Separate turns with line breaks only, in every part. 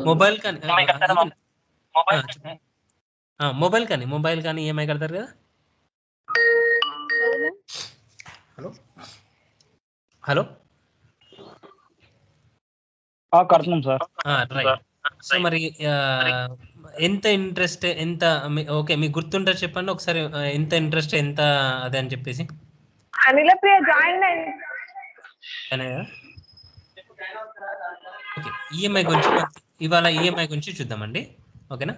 Mobile కానీ mobile కానీ EMI కడతారు కదా. హలో హలో
కడుతున్నాం సార్.
రైట్. సో మరి ఎంత ఇంట్రెస్ట్, ఎంత ఓకే మీకు గుర్తుంటే చెప్పండి ఒకసారి, ఎంత ఇంట్రెస్ట్ ఎంత అదే అని చెప్పేసి. ఓకే, ఈఎంఐ గురించి ఇవాళ ఈఎంఐ గురించి చూద్దామండి. ఓకేనా,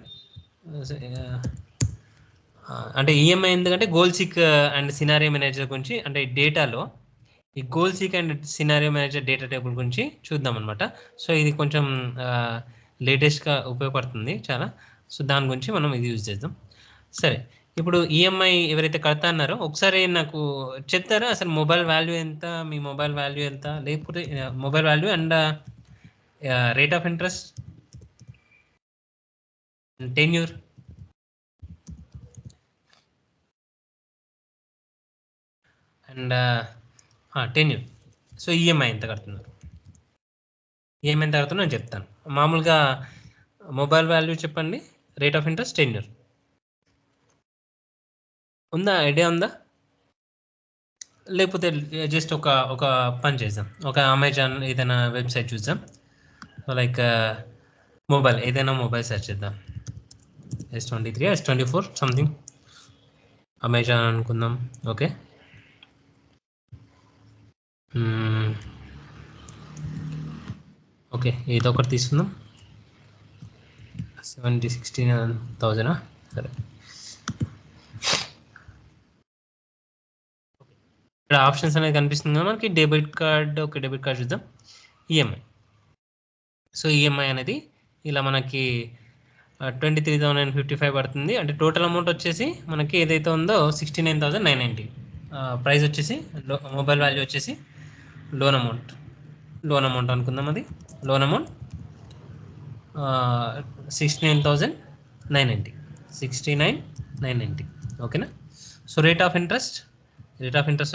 అంటే ఈఎంఐ ఎందుకంటే goal seek and scenario manager గురించి, అంటే డేటాలో ఈ goal seek and scenario manager data table గురించి చూద్దాం అనమాట. సో ఇది కొంచెం లేటెస్ట్గా ఉపయోగపడుతుంది చాలా. సో దాని గురించి మనం ఇది యూజ్ చేద్దాం. సరే, ఇప్పుడు ఈఎంఐ ఎవరైతే కడతా అన్నారో ఒకసారి నాకు చెప్తారా అసలు మొబైల్ వాల్యూ ఎంత, మీ మొబైల్ వాల్యూ ఎంత, లేకపోతే mobile value and rate of interest, tenure, and tenure. So EMI ఎంత కడుతున్నారు, ఈఎంఐ ఎంత కడుతున్నారు నేను చెప్తాను. మామూలుగా మొబైల్ వాల్యూ చెప్పండి, రేట్ ఆఫ్ ఇంట్రెస్ట్, టెన్యూర్. ఉందా, ఐడియా ఉందా? లేకపోతే జస్ట్ ఒక పని చేద్దాం, ఒక అమెజాన్ ఏదైనా వెబ్సైట్ చూద్దాం. లైక్ మొబైల్ ఏదైనా మొబైల్ సెర్చ్ చేద్దాం, S23 S24 సంథింగ్, అమెజాన్ అనుకుందాం. ఓకే, ఓకే ఏదో ఒకటి తీసుకుందాం. 16,000. సరే, ఇక్కడ ఆప్షన్స్ అనేది కనిపిస్తుంది కదా మనకి. Debit card, okay debit card చూద్దాం. ఈఎంఐ, సో ఈఎంఐ అనేది ఇలా మనకి 23,055 పడుతుంది. అంటే టోటల్ అమౌంట్ వచ్చేసి మనకి ఏదైతే ఉందో 69,990. ప్రైస్ వచ్చేసి మొబైల్ వాల్యూ వచ్చేసి లోన్ అమౌంట్ అనుకుందాం. అది లోన్ అమౌంట్ 69,990. ఓకేనా. సో రేట్ ఆఫ్ ఇంట్రెస్ట్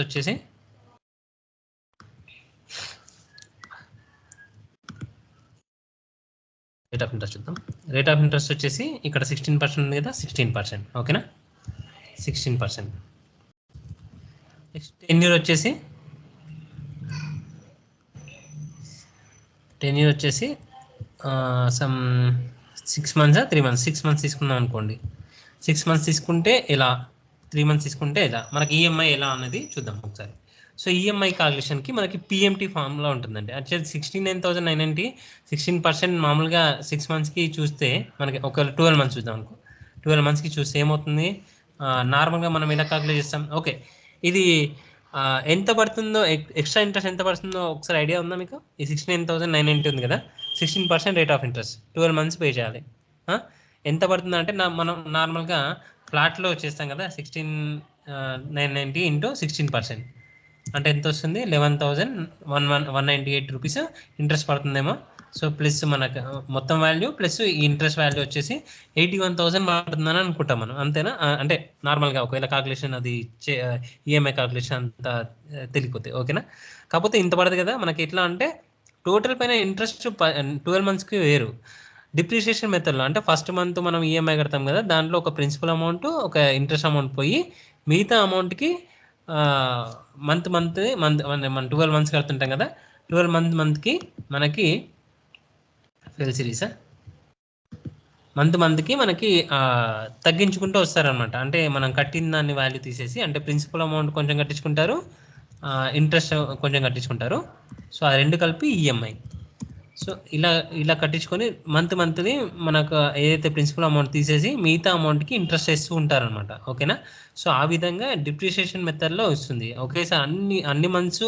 వచ్చేసి చూద్దాం. రేట్ ఆఫ్ ఇంట్రెస్ట్ వచ్చేసి ఇక్కడ 16% ఉంది కదా, 16%. ఓకేనా, 16%. నెక్స్ట్ టెన్యూర్ వచ్చేసి సమ్ 6 months 3 months, 6 months తీసుకుందాం అనుకోండి. 6 months తీసుకుంటే ఎలా, 3 months తీసుకుంటే ఎలా, మనకి ఈఎంఐ ఎలా అన్నది చూద్దాం ఒకసారి. సో ఈఎంఐ క్యాలిక్యులేషన్కి మనకి పిఎంటీ ఫామ్లో ఉంటుందండి. యాక్చువల్లీ 69,990, 16% మామూలుగా 6 monthsకి చూస్తే మనకి ఒక 12 months చూద్దాం అనుకో. 12 monthsకి చూస్తే ఏమవుతుంది, నార్మల్గా మనం ఎలా క్యాలిక్యులేట్ చేస్తాం. ఓకే, ఇది ఎంత పడుతుందో, ఎక్స్ట్రా ఇంట్రెస్ట్ ఎంత పడుతుందో ఒకసారి ఐడియా ఉందా మీకు? ఈ 69,990 ఉంది కదా, 16% rate of interest 12 months pay చేయాలి. ఎంత పడుతుందో అంటే మనం నార్మల్గా ఫ్లాట్లో చేస్తాం కదా, 16,990 ఇంటూ 16% అంటే ఎంత వస్తుంది, 11,198 రూపీస్ ఇంట్రెస్ట్ పడుతుందేమో. సో ప్లస్ మనకు మొత్తం వాల్యూ ప్లస్ ఈ ఇంట్రెస్ట్ వాల్యూ వచ్చేసి 81,000 పడుతుందని అనుకుంటాం మనం, అంతేనా? అంటే నార్మల్గా ఒకవేళ క్యాలిక్యులేషన్ అది ఈఎంఐ క్యాలిక్యులేషన్ అంతా తెలియకపోతే. ఓకేనా, కాకపోతే ఇంత పడదు కదా మనకి. ఎట్లా అంటే టోటల్ పైన ఇంట్రెస్ట్ 12 monthsకి వేరు. డిప్రిషియేషన్ మెథడ్లో అంటే ఫస్ట్ మంత్ మనం ఈఎంఐ కడతాం కదా, దాంట్లో ఒక ప్రిన్సిపల్ అమౌంట్, ఒక ఇంట్రెస్ట్ అమౌంట్ పోయి మిగతా అమౌంట్కి మంత్ మనం 12 months కడుతుంటాం కదా, 12 మంత్కి మనకి ఫెయిల్ సిరీసా మంత్కి మనకి తగ్గించుకుంటూ వస్తారనమాట. అంటే మనం కట్టిన దాన్ని వాల్యూ తీసేసి, అంటే ప్రిన్సిపల్ అమౌంట్ కొంచెం కట్టించుకుంటారు, ఇంట్రెస్ట్ కొంచెం కట్టించుకుంటారు. సో ఆ రెండు కలిపి ఈఎంఐ. సో ఇలా కట్టించుకొని మంత్లీ మనకు ఏదైతే ప్రిన్సిపల్ అమౌంట్ తీసేసి మిగతా అమౌంట్కి ఇంట్రెస్ట్ వేస్తూ ఉంటారనమాట. ఓకేనా, సో ఆ విధంగా డిప్రిషియేషన్ మెథడ్లో వస్తుంది. ఒకేసారి అన్ని మంత్స్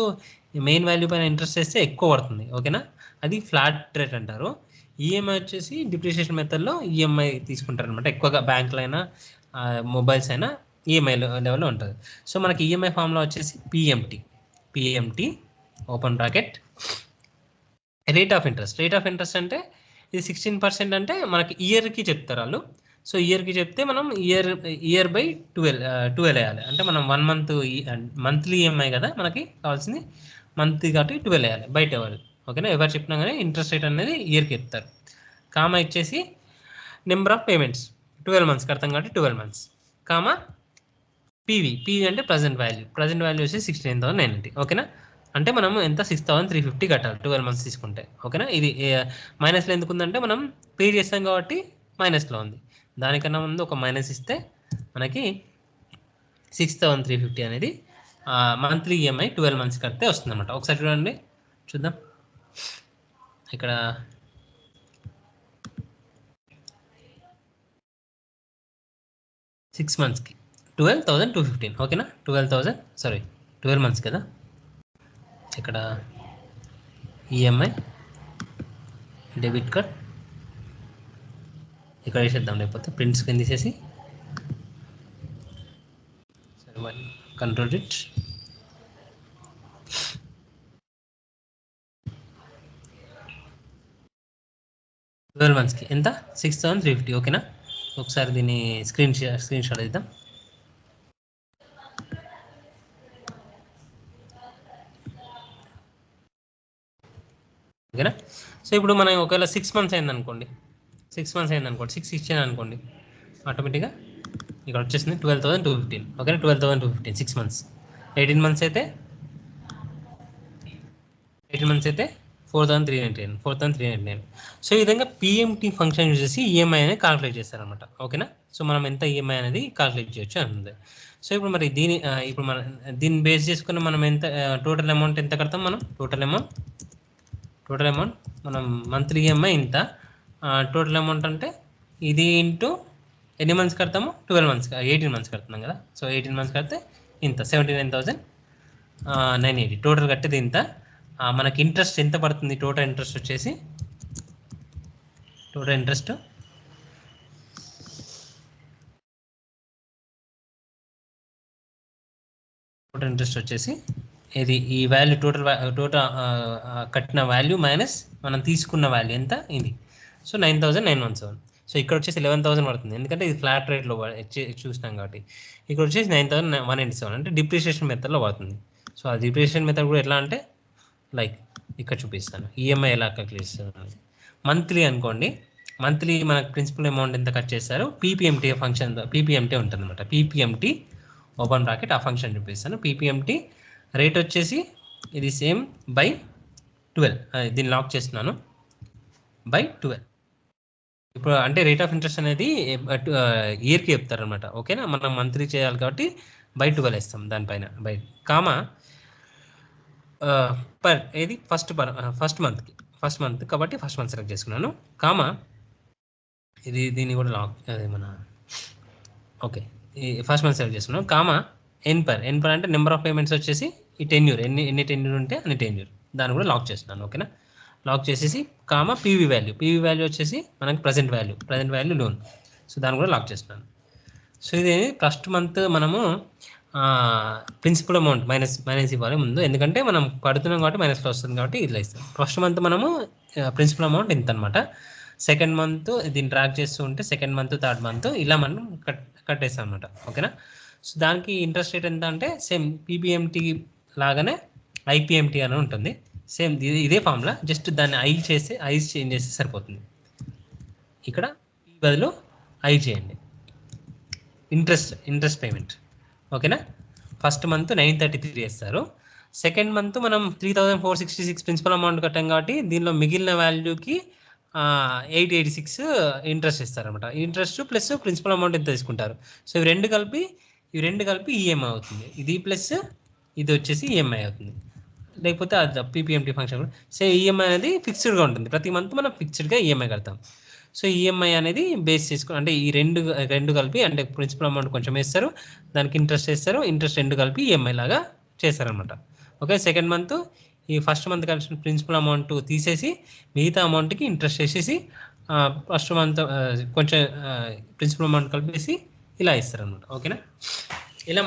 మెయిన్ వాల్యూ పైన ఇంట్రెస్ట్ వేస్తే ఎక్కువ పడుతుంది. ఓకేనా, అది ఫ్లాట్ రేట్ అంటారు. ఈఎంఐ వచ్చేసి డిప్రిషియేషన్ మెథడ్లో ఈఎంఐ తీసుకుంటారు అనమాట. ఎక్కువగా బ్యాంకులు అయినా మొబైల్స్ అయినా ఈఎంఐ లెవెల్లో ఉంటుంది. సో మనకి ఈఎంఐ ఫామ్లో వచ్చేసి PMT open bracket rate of interest అంటే ఇది 16% అంటే మనకి ఇయర్కి చెప్తారు వాళ్ళు. సో ఇయర్కి చెప్తే మనం ఇయర్ బై 12 వేయాలి. అంటే మనం 1 month మంత్లీ ఈఎంఐ కదా మనకి కావాల్సింది, మంత్లీ కాబట్టి 12 వేయాలి బై 12. ఓకేనా, ఎవరు చెప్పినా కానీ ఇంట్రెస్ట్ రేట్ అనేది ఇయర్కి చెప్తారు. కామా ఇచ్చేసి నెంబర్ ఆఫ్ పేమెంట్స్ 12 మంత్స్ కడతాం కాబట్టి 12 మంత్స్, కామా పీవీ అంటే ప్రజెంట్ వాల్యూ వచ్చి 69,990. ఓకేనా, అంటే మనం ఎంత 6,350 కట్టాలి 12 మంత్స్ తీసుకుంటే. ఓకేనా, ఇది మైనస్లో ఎందుకు ఉందంటే మనం పే చేస్తాం కాబట్టి మైనస్లో ఉంది. దానికన్నా ముందు ఒక మైనస్ ఇస్తే మనకి 6,350 అనేది మంత్లీ ఈఎంఐ 12 మంత్స్ కడితే వస్తుంది అనమాట. ఒకసారి చూడండి, చూద్దాం ఇక్కడ 6 మంత్స్కి 12,215. ఓకేనా, 12 మంత్స్ కదా. ఇక్కడ ఈఎంఐ డెబిట్ కార్డ్ ఇక్కడ వేసేద్దాం, లేకపోతే ప్రింట్ స్క్రీన్ తీసేసి కంట్రోల్ ఇట్. ట్వెల్వ్ మంత్స్కి ఎంత 6,350. ఓకేనా, ఒకసారి దీన్ని స్క్రీన్ షాట్ ఇద్దాం. ఓకేనా, సో ఇప్పుడు మనం ఒకవేళ 6 మంత్స్ అయిందనుకోండి, 6 ఇచ్చాను అనుకోండి, ఆటోమేటిక్గా ఇక్కడ వచ్చేసింది 12,215. ఓకేనా, 12,215 6 మంత్స్. 18 మంత్స్ అయితే 4,399. సో ఈ విధంగా పిఎంటీ ఫంక్షన్ యూజ్ చేసి ఈఎంఐ అనేది కాల్కులేట్ చేస్తారనమాట. ఓకేనా, సో మనం ఎంత ఈఎంఐ అనేది కాల్కులేట్ చేయొచ్చు అంటుంది. సో ఇప్పుడు మరి దీన్ని బేస్ చేసుకుని మనం ఎంత టోటల్ అమౌంట్ ఎంత కడతాం, మనం టోటల్ అమౌంట్ మనం మంత్లీ ఈఎంఐ ఇంత, టోటల్ అమౌంట్ అంటే ఇది ఇంటూ ఎన్ని మంత్స్ కడతాము, 18 మంత్స్ కడుతున్నాం కదా. సో 18 మంత్స్ కడితే ఇంత 79,980 టోటల్ కట్టేది ఇంత. మనకి ఇంట్రెస్ట్ ఎంత పడుతుంది, టోటల్ ఇంట్రెస్ట్ వచ్చేసి ఇది ఈ వాల్యూ టోటల్ కట్టిన వాల్యూ మైనస్ మనం తీసుకున్న వాల్యూ ఎంత ఇది. సో 9,917. సో ఇక్కడ వచ్చేసి 11,000 పడుతుంది, ఎందుకంటే ఇది ఫ్లాట్ రేట్లో చూసినాం కాబట్టి. ఇక్కడ వచ్చేసి 9,187 అంటే డిప్రిషియేషన్ మెథడ్లో పడుతుంది. సో ఆ డిప్రిషియేషన్ మెథడ్ కూడా ఎట్లా అంటే లైక్ ఇక్కడ చూపిస్తాను, ఈఎంఐ ఎలా క్యాల్కులేట్ చేస్తాను. మంత్లీ అనుకోండి, మంత్లీ మనకు ప్రిన్సిపల్ అమౌంట్ ఎంత కట్ చేస్తారు, పీపీఎంటీ ఫంక్షన్ పీపీఎంటీ ఉంటుంది అనమాట. పీపీఎంటీ ఓపెన్ బ్రాకెట్ ఆ ఫంక్షన్ చూపిస్తాను. పీపీఎంటీ రేట్ వచ్చేసి ఇది సేమ్ బై 12, దీన్ని లాక్ చేస్తున్నాను బై 12. ఇప్పుడు అంటే రేట్ ఆఫ్ ఇంట్రెస్ట్ అనేది ఇయర్కి చెప్తారనమాట. ఓకేనా, మనం మంత్లీ చేయాలి కాబట్టి బై 12 వేస్తాం దానిపైన బై కామా పర్ ఏది ఫస్ట్ మంత్ కాబట్టి ఫస్ట్ మంత్ సెలెక్ట్ చేసుకున్నాను. కామా దీన్ని కూడా లాక్ మన ఓకే ఈ ఫస్ట్ మంత్ సెలెక్ట్ చేసుకున్నాను. కామా ఎన్ పర్ అంటే నెంబర్ ఆఫ్ పేమెంట్స్ వచ్చేసి ఈ టెన్యూర్ ఎన్ని టెన్యూర్ ఉంటే అన్ని టెన్యూర్, దాన్ని కూడా లాక్ చేస్తున్నాను. ఓకేనా, లాక్ చేసేసి కామా పీవీ వాల్యూ వచ్చేసి మనకి ప్రజెంట్ వాల్యూ లోన్, సో దాన్ని కూడా లాక్ చేస్తున్నాను. సో ఇది ఫస్ట్ మంత్ మనము ప్రిన్సిపల్ అమౌంట్ మైనస్ ఇవ్వాలి ముందు, ఎందుకంటే మనం కడుతున్నాం కాబట్టి మైనస్లో వస్తుంది కాబట్టి ఇట్లా ఇస్తాం. ఫస్ట్ మంత్ మనము ప్రిన్సిపల్ అమౌంట్ ఇంత అనమాట. సెకండ్ మంత్ దీన్ని ట్రాక్ చేస్తూ ఉంటే సెకండ్ మంత్ థర్డ్ మంత్ ఇలా మనం కట్టేస్తాం అనమాట. ఓకేనా, సో దానికి ఇంట్రెస్ట్ రేట్ ఎంత అంటే సేమ్ పీపీఎంటీ లాగానే ఐపీఎంటీ అని ఉంటుంది. సేమ్ ఇదే ఫార్ములా, జస్ట్ దాన్ని ఐస్ చేంజ్ చేస్తే సరిపోతుంది. ఇక్కడ ఈ బదులు ఐ చేయండి, ఇంట్రెస్ట్ పేమెంట్. ఓకేనా, ఫస్ట్ మంత్ 933 వేస్తారు. సెకండ్ మంత్ మనం 3,466 ప్రిన్సిపల్ అమౌంట్ కట్టాం కాబట్టి దీనిలో మిగిలిన వాల్యూకి 886 ఇంట్రెస్ట్ ఇస్తారనమాట. ఇంట్రెస్ట్ ప్లస్ ప్రిన్సిపల్ అమౌంట్ ఎంత తీసుకుంటారు. సో ఇవి రెండు కలిపి ఈఎంఐ అవుతుంది. ఇది ప్లస్ ఇది వచ్చేసి ఈఎంఐ అవుతుంది. లేకపోతే అది పీపీఎంటీ ఫంక్షన్ కూడా సేమ్ ఈఎంఐ అనేది ఫిక్స్డ్గా ఉంటుంది. ప్రతి మంత్ మనం ఫిక్స్డ్గా ఈఎంఐ కడతాం. సో ఈఎంఐ అనేది బేస్ చేసుకుని అంటే ఈ రెండు కలిపి అంటే ప్రిన్సిపల్ అమౌంట్ కొంచెం వేస్తారు, దానికి ఇంట్రెస్ట్ వేస్తారు, ఇంట్రెస్ట్ రెండు కలిపి ఈఎంఐ లాగా చేస్తారనమాట. ఓకే, సెకండ్ మంత్ ఈ ఫస్ట్ మంత్ కలిసిన ప్రిన్సిపల్ అమౌంట్ తీసేసి మిగతా అమౌంట్కి ఇంట్రెస్ట్ వేసేసి ఫస్ట్ మంత్ కొంచెం ప్రిన్సిపల్ అమౌంట్ కలిపేసి ఇలా ఇస్తారనమాట. ఓకేనా, ఇలా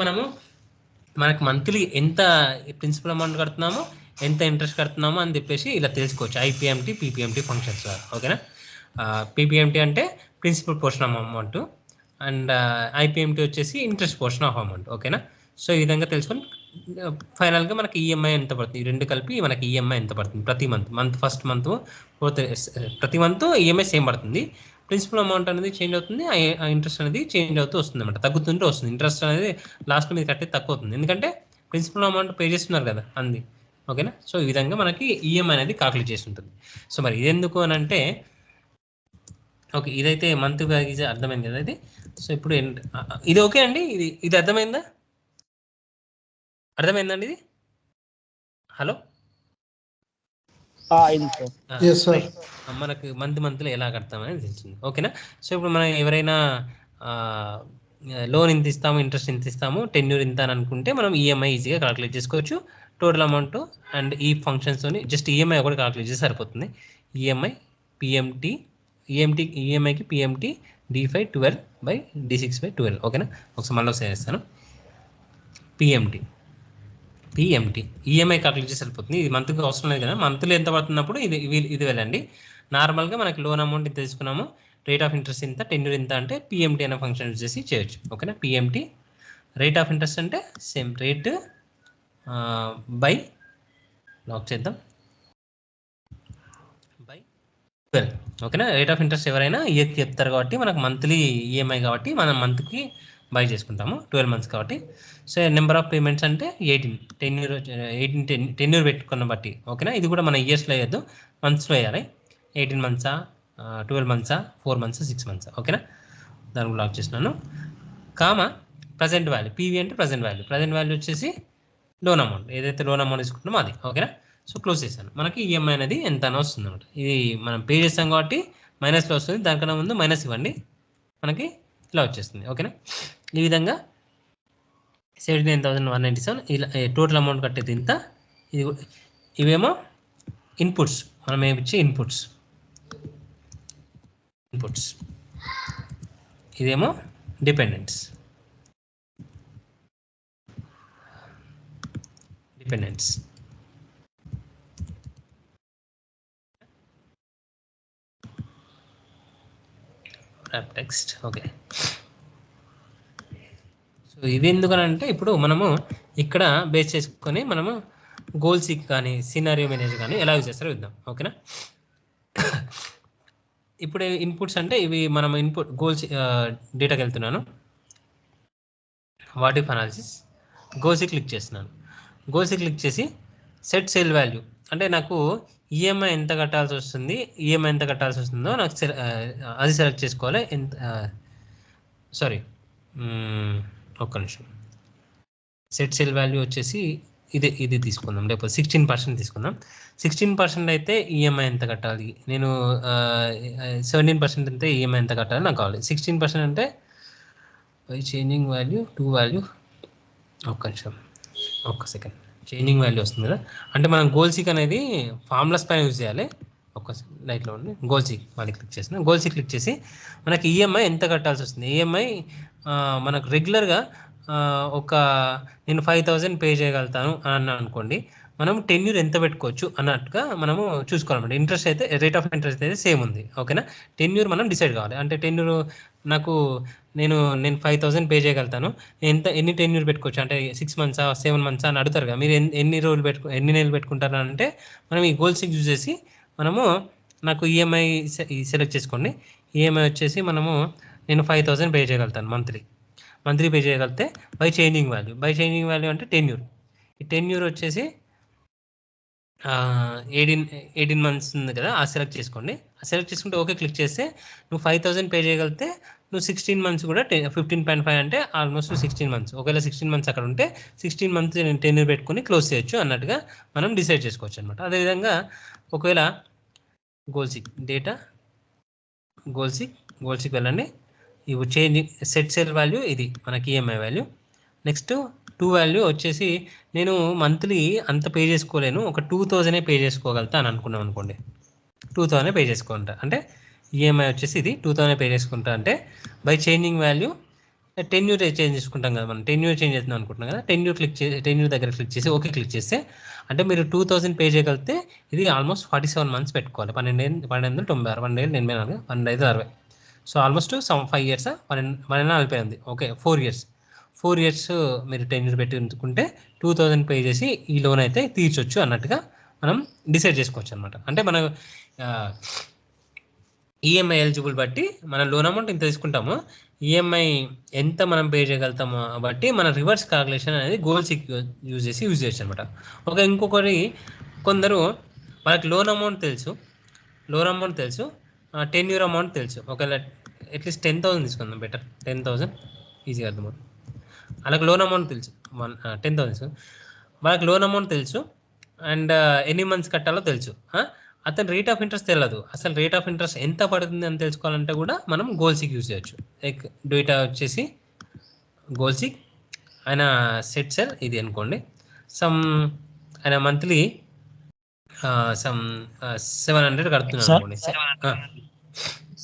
మనకు మంత్లీ ఎంత ప్రిన్సిపల్ అమౌంట్ కడుతున్నామో ఎంత ఇంట్రెస్ట్ కడుతున్నామో అని చెప్పేసి ఇలా తెలుసుకోవచ్చు ఐపీఎంటీ పీపీఎంటీ ఫంక్షన్స్ ద్వారా. ఓకేనా, పీపీఎంటీ అంటే principal portion of amount and IPMT వచ్చేసి ఇంట్రెస్ట్ పోర్షన్ ఆఫ్ అమౌంట్. ఓకేనా, సో ఈ విధంగా తెలుసుకొని ఫైనల్గా మనకి ఈఎంఐ ఎంత పడుతుంది, ఈ రెండు కలిపి మనకి ఈఎంఐ ఎంత పడుతుంది ప్రతి మంత్ ఫస్ట్ మంత్ ప్రతి మంత్ ఈఎంఐ సేమ్ పడుతుంది. ప్రిన్సిపల్ అమౌంట్ అనేది చేంజ్ అవుతుంది, ఆ ఇంట్రెస్ట్ అనేది చేంజ్ అవుతూ వస్తుంది అనమాట, తగ్గుతుంటే వస్తుంది. ఇంట్రెస్ట్ అనేది లాస్ట్ మీద కట్టే తక్కువ అవుతుంది, ఎందుకంటే ప్రిన్సిపల్ అమౌంట్ పే చేస్తున్నారు కదా అంది. ఓకేనా. సో ఈ విధంగా మనకి ఈఎంఐ అనేది కాల్కులేట్ చేసి ఉంటుంది. సో మరి ఇది ఎందుకు అని అంటే, ఓకే ఇదైతే మంత్ వైజ్ అర్థమైంది కదా ఇది. సో ఇప్పుడు ఇది ఓకే అండి, ఇది అర్థమైందా? అర్థమైందండి ఇది? హలో
అయింది సార్.
మనకు మంత్లో ఎలా కడతామని తెలిసింది. ఓకేనా. సో ఇప్పుడు మనం ఎవరైనా లోన్ ఇంత ఇస్తాము, ఇంట్రెస్ట్ ఇంత ఇస్తాము, టెన్యూర్ ఇంత అని అనుకుంటే మనం ఈఎంఐ ఈజీగా కాల్కులేట్ చేసుకోవచ్చు. టోటల్ అమౌంట్ అండ్ ఈ ఫంక్షన్స్తోని జస్ట్ ఈఎంఐ ఒకటి కాల్కులేట్ చేసి సరిపోతుంది. ఈఎంఐ ఈఎంఐకి పిఎంటీ D5/12/D6/12. ఓకేనా. ఒకసారి మళ్ళీ ఒకసారి చేస్తాను. పిఎంటీ ఈఎంఐ కాల్కులేట్ చేసి సరిపోతుంది. ఇది మంత్కి అవసరం లేదు కదా, మంత్లీ ఎంత పడుతున్నప్పుడు ఇది వెళ్ళండి. నార్మల్గా మనకి లోన్ అమౌంట్ ఇంత తీసుకున్నాము, రేట్ ఆఫ్ ఇంట్రెస్ట్ ఇంత, టెన్యూర్ ఇంత అంటే పిఎంటీ అనే ఫంక్షన్ యూజ్ చేసి చేయొచ్చు. ఓకేనా. పిఎంటీ రేట్ ఆఫ్ ఇంట్రెస్ట్ అంటే సేమ్ రేట్ బై లాక్ చేద్దాం బై 12. ఓకేనా. రేట్ ఆఫ్ ఇంట్రెస్ట్ ఎవరైనా ఇయర్కి చెప్తారు కాబట్టి మనకు మంత్లీ ఈఎంఐ కాబట్టి మనం మంత్కి బై చేసుకుంటాము 12 months కాబట్టి. సో నెంబర్ ఆఫ్ పేమెంట్స్ అంటే 18 టెన్యూర్ పెట్టుకున్న బట్టి. ఓకేనా. ఇది కూడా మన ఇయర్స్లో వేయద్దు, మంత్స్లో వేయాలి. 18 months, 12 months, 4 months, 6 months. ఓకేనా. దానికి లాక్ చేసినాను. కామా ప్రజెంట్ వాల్యూ, పీవీ అంటే ప్రజెంట్ వాల్యూ వచ్చేసి లోన్ అమౌంట్, ఏదైతే లోన్ అమౌంట్ తీసుకుంటున్నామో అది. ఓకేనా. సో క్లోజ్ చేశాను. మనకి ఈఎంఐ అనేది ఎంత అని వస్తుంది అనమాట. ఇది మనం పే చేస్తాం కాబట్టి మైనస్లో వస్తుంది, దానికన్నా ముందు మైనస్ ఇవ్వండి, మనకి ఇలా వచ్చేస్తుంది. ఓకేనా. ఈ విధంగా 79,197 ఇలా టోటల్ అమౌంట్ కట్టేది ఇంత. ఇవేమో ఇన్పుట్స్, మనం ఏమిచ్చే ఇన్పుట్స్. ఇదేమో డిపెండెంట్స్. టెక్స్ట్. ఓకే. సో ఇది ఎందుకనంటే ఇప్పుడు మనము ఇక్కడ బేస్ చేసుకొని మనము గోల్ సీక్ కానీ సినారియో మేనేజర్ కానీ ఎలా యూజ్ చేస్తారో చూద్దాం. ఓకేనా. ఇప్పుడు ఇన్పుట్స్ అంటే ఇవి మనం ఇన్పుట్ గోల్స్ డేటాకి వెళ్తున్నాను, what if analysis, goals click చేస్తున్నాను. గోల్స్ క్లిక్ చేసి సెట్ సేల్ వాల్యూ అంటే నాకు ఈఎంఐ ఎంత కట్టాల్సి వస్తుందో నాకు అది సెలెక్ట్ చేసుకోవాలి. ఒక్క నిమిషం. సెట్ సేల్ వాల్యూ వచ్చేసి ఇది తీసుకుందాం, లేకపోతే 16% తీసుకుందాం. 16% అయితే ఈఎంఐ ఎంత కట్టాలి, నేను 17% అయితే ఈఎంఐ ఎంత కట్టాలి నాకు కావాలి. 16% అంటే by changing value to value, ఒక్క సెకండ్, చేంజింగ్ వాల్యూ వస్తుంది కదా, అంటే మనం గోల్ సీక్ అనేది ఫార్ములాస్ పైన యూజ్ చేయాలి. ఒక్క లైట్లో ఉండి గోల్ సీక్ మళ్ళీ క్లిక్ చేసిన. గోల్ సీక్ క్లిక్ చేసి మనకి ఈఎంఐ ఎంత కట్టాల్సి వస్తుంది. ఈఎంఐ మనకు రెగ్యులర్గా నేను 5,000 పే చేయగలుగుతాను అని అనుకోండి, మనం టెన్యూర్ ఎంత పెట్టుకోవచ్చు అన్నట్టుగా మనము చూసుకోవాలన్నమాట. ఇంట్రెస్ట్ అయితే రేట్ ఆఫ్ ఇంట్రెస్ట్ అయితే సేమ్ ఉంది. ఓకేనా. టెన్యూర్ మనం డిసైడ్ కావాలి. అంటే టెన్యూర్ నేను 5,000 పే చేయగలుగుతాను, ఎన్ని టెన్యూర్ పెట్టుకోవచ్చు అంటే 6 months 7 months అని అడుగుతారు కదా, మీరు ఎన్ని నెలలు పెట్టుకుంటారు అంటే మనం ఈ గోల్ సీక్ యూజ్ చేసి మనము నాకు ఈఎంఐ సెలెక్ట్ చేసుకోండి. ఈఎంఐ వచ్చేసి నేను 5,000 పే చేయగలుగుతాను మంత్లీ పే చేయగలిగితే బై చేంజింగ్ వాల్యూ అంటే టెన్యూర్. ఈ టెన్యూర్ వచ్చేసి 18 months ఉంది కదా, ఆ సెలెక్ట్ చేసుకోండి. సెలెక్ట్ చేసుకుంటే ఓకే క్లిక్ చేస్తే నువ్వు 5,000 పే చేయగలిగితే నువ్వు 16 months కూడా 15.5 అంటే ఆల్మోస్ట్ 16 months. ఒకవేళ 16 months అక్కడ ఉంటే 16 months నేను టెన్యూర్ పెట్టుకుని క్లోజ్ చేయొచ్చు అన్నట్టుగా మనం డిసైడ్ చేసుకోవచ్చు అనమాట. అదేవిధంగా ఒకవేళ గోల్ సీక్ వెళ్ళండి. ఇవి చేంజింగ్ సెట్ సేల్ వాల్యూ ఇది మనకి ఈఎంఐ వాల్యూ. నెక్స్ట్ 2 వాల్యూ వచ్చేసి నేను మంత్లీ అంత పే చేసుకోలేను, ఒక 2,000 పే చేసుకోగలుగుతా అని అనుకున్నాం అనుకోండి. 2,000 పే చేసుకుంటా అంటే ఈఎంఐ వచ్చేసి ఇది 2,000 పే చేసుకుంటా అంటే by changing value tenure change చేసుకుంటాం కదా, మనం టెన్యూర్ చేంజ్ చేద్దాం అనుకుంటున్నాం కదా, టెన్యూర్ దగ్గర క్లిక్ చేసి ఓకే క్లిక్ చేస్తే అంటే మీరు 2,000 పే చేయగలిగితే ఇది ఆల్మోస్ట్ 47 months పెట్టుకోవాలి. 12,996, 12,084, 12,560. So almost 5 years 12,40 okay 4 years 4 years మీరు టెన్యూర్ పెట్టుకుంటే 2000 పే చేసి ఈ లోన్ అయితే తీర్చొచ్చు అన్నట్టుగా మనం డిసైడ్ చేసుకోవచ్చు అనమాట. అంటే మన ఈఎంఐ ఎలిజిబుల్ బట్టి మన లోన్ అమౌంట్ ఇంత తీసుకుంటాము, ఈఎంఐ ఎంత మనం పే చేయగలుగుతామో బట్టి మన రివర్స్ క్యాల్కులేషన్ అనేది గోల్ సీక్ యూజ్ చేయొచ్చు అనమాట. ఇంకొకటి కొందరు వాళ్ళకి లోన్ అమౌంట్ తెలుసు, టెన్యూర్ అమౌంట్ తెలుసు. ఒకవేళ అట్లీస్ట్ 10,000 తీసుకుందాం, బెటర్ 10,000 ఈజీగా అర్థమవుతుంది. వాళ్ళకి లోన్ అమౌంట్ తెలుసు 10,000, వాళ్ళకి లోన్ అమౌంట్ తెలుసు అండ్ ఎన్ని మంత్స్ కట్టాలో తెలుసు. అతను రేట్ ఆఫ్ ఇంట్రెస్ట్ తెలియదు, అసలు రేట్ ఆఫ్ ఇంట్రెస్ట్ ఎంత పడుతుంది అని తెలుసుకోవాలంటే కూడా మనం గోల్ సీక్ యూజ్ చేయొచ్చు. లైక్ డేటా వచ్చేసి గోల్ సీక్ ఆయన సెట్ సార్ ఇది అనుకోండి, ఆయన మంత్లీ 700 కడుతున్నాను అనుకోండి.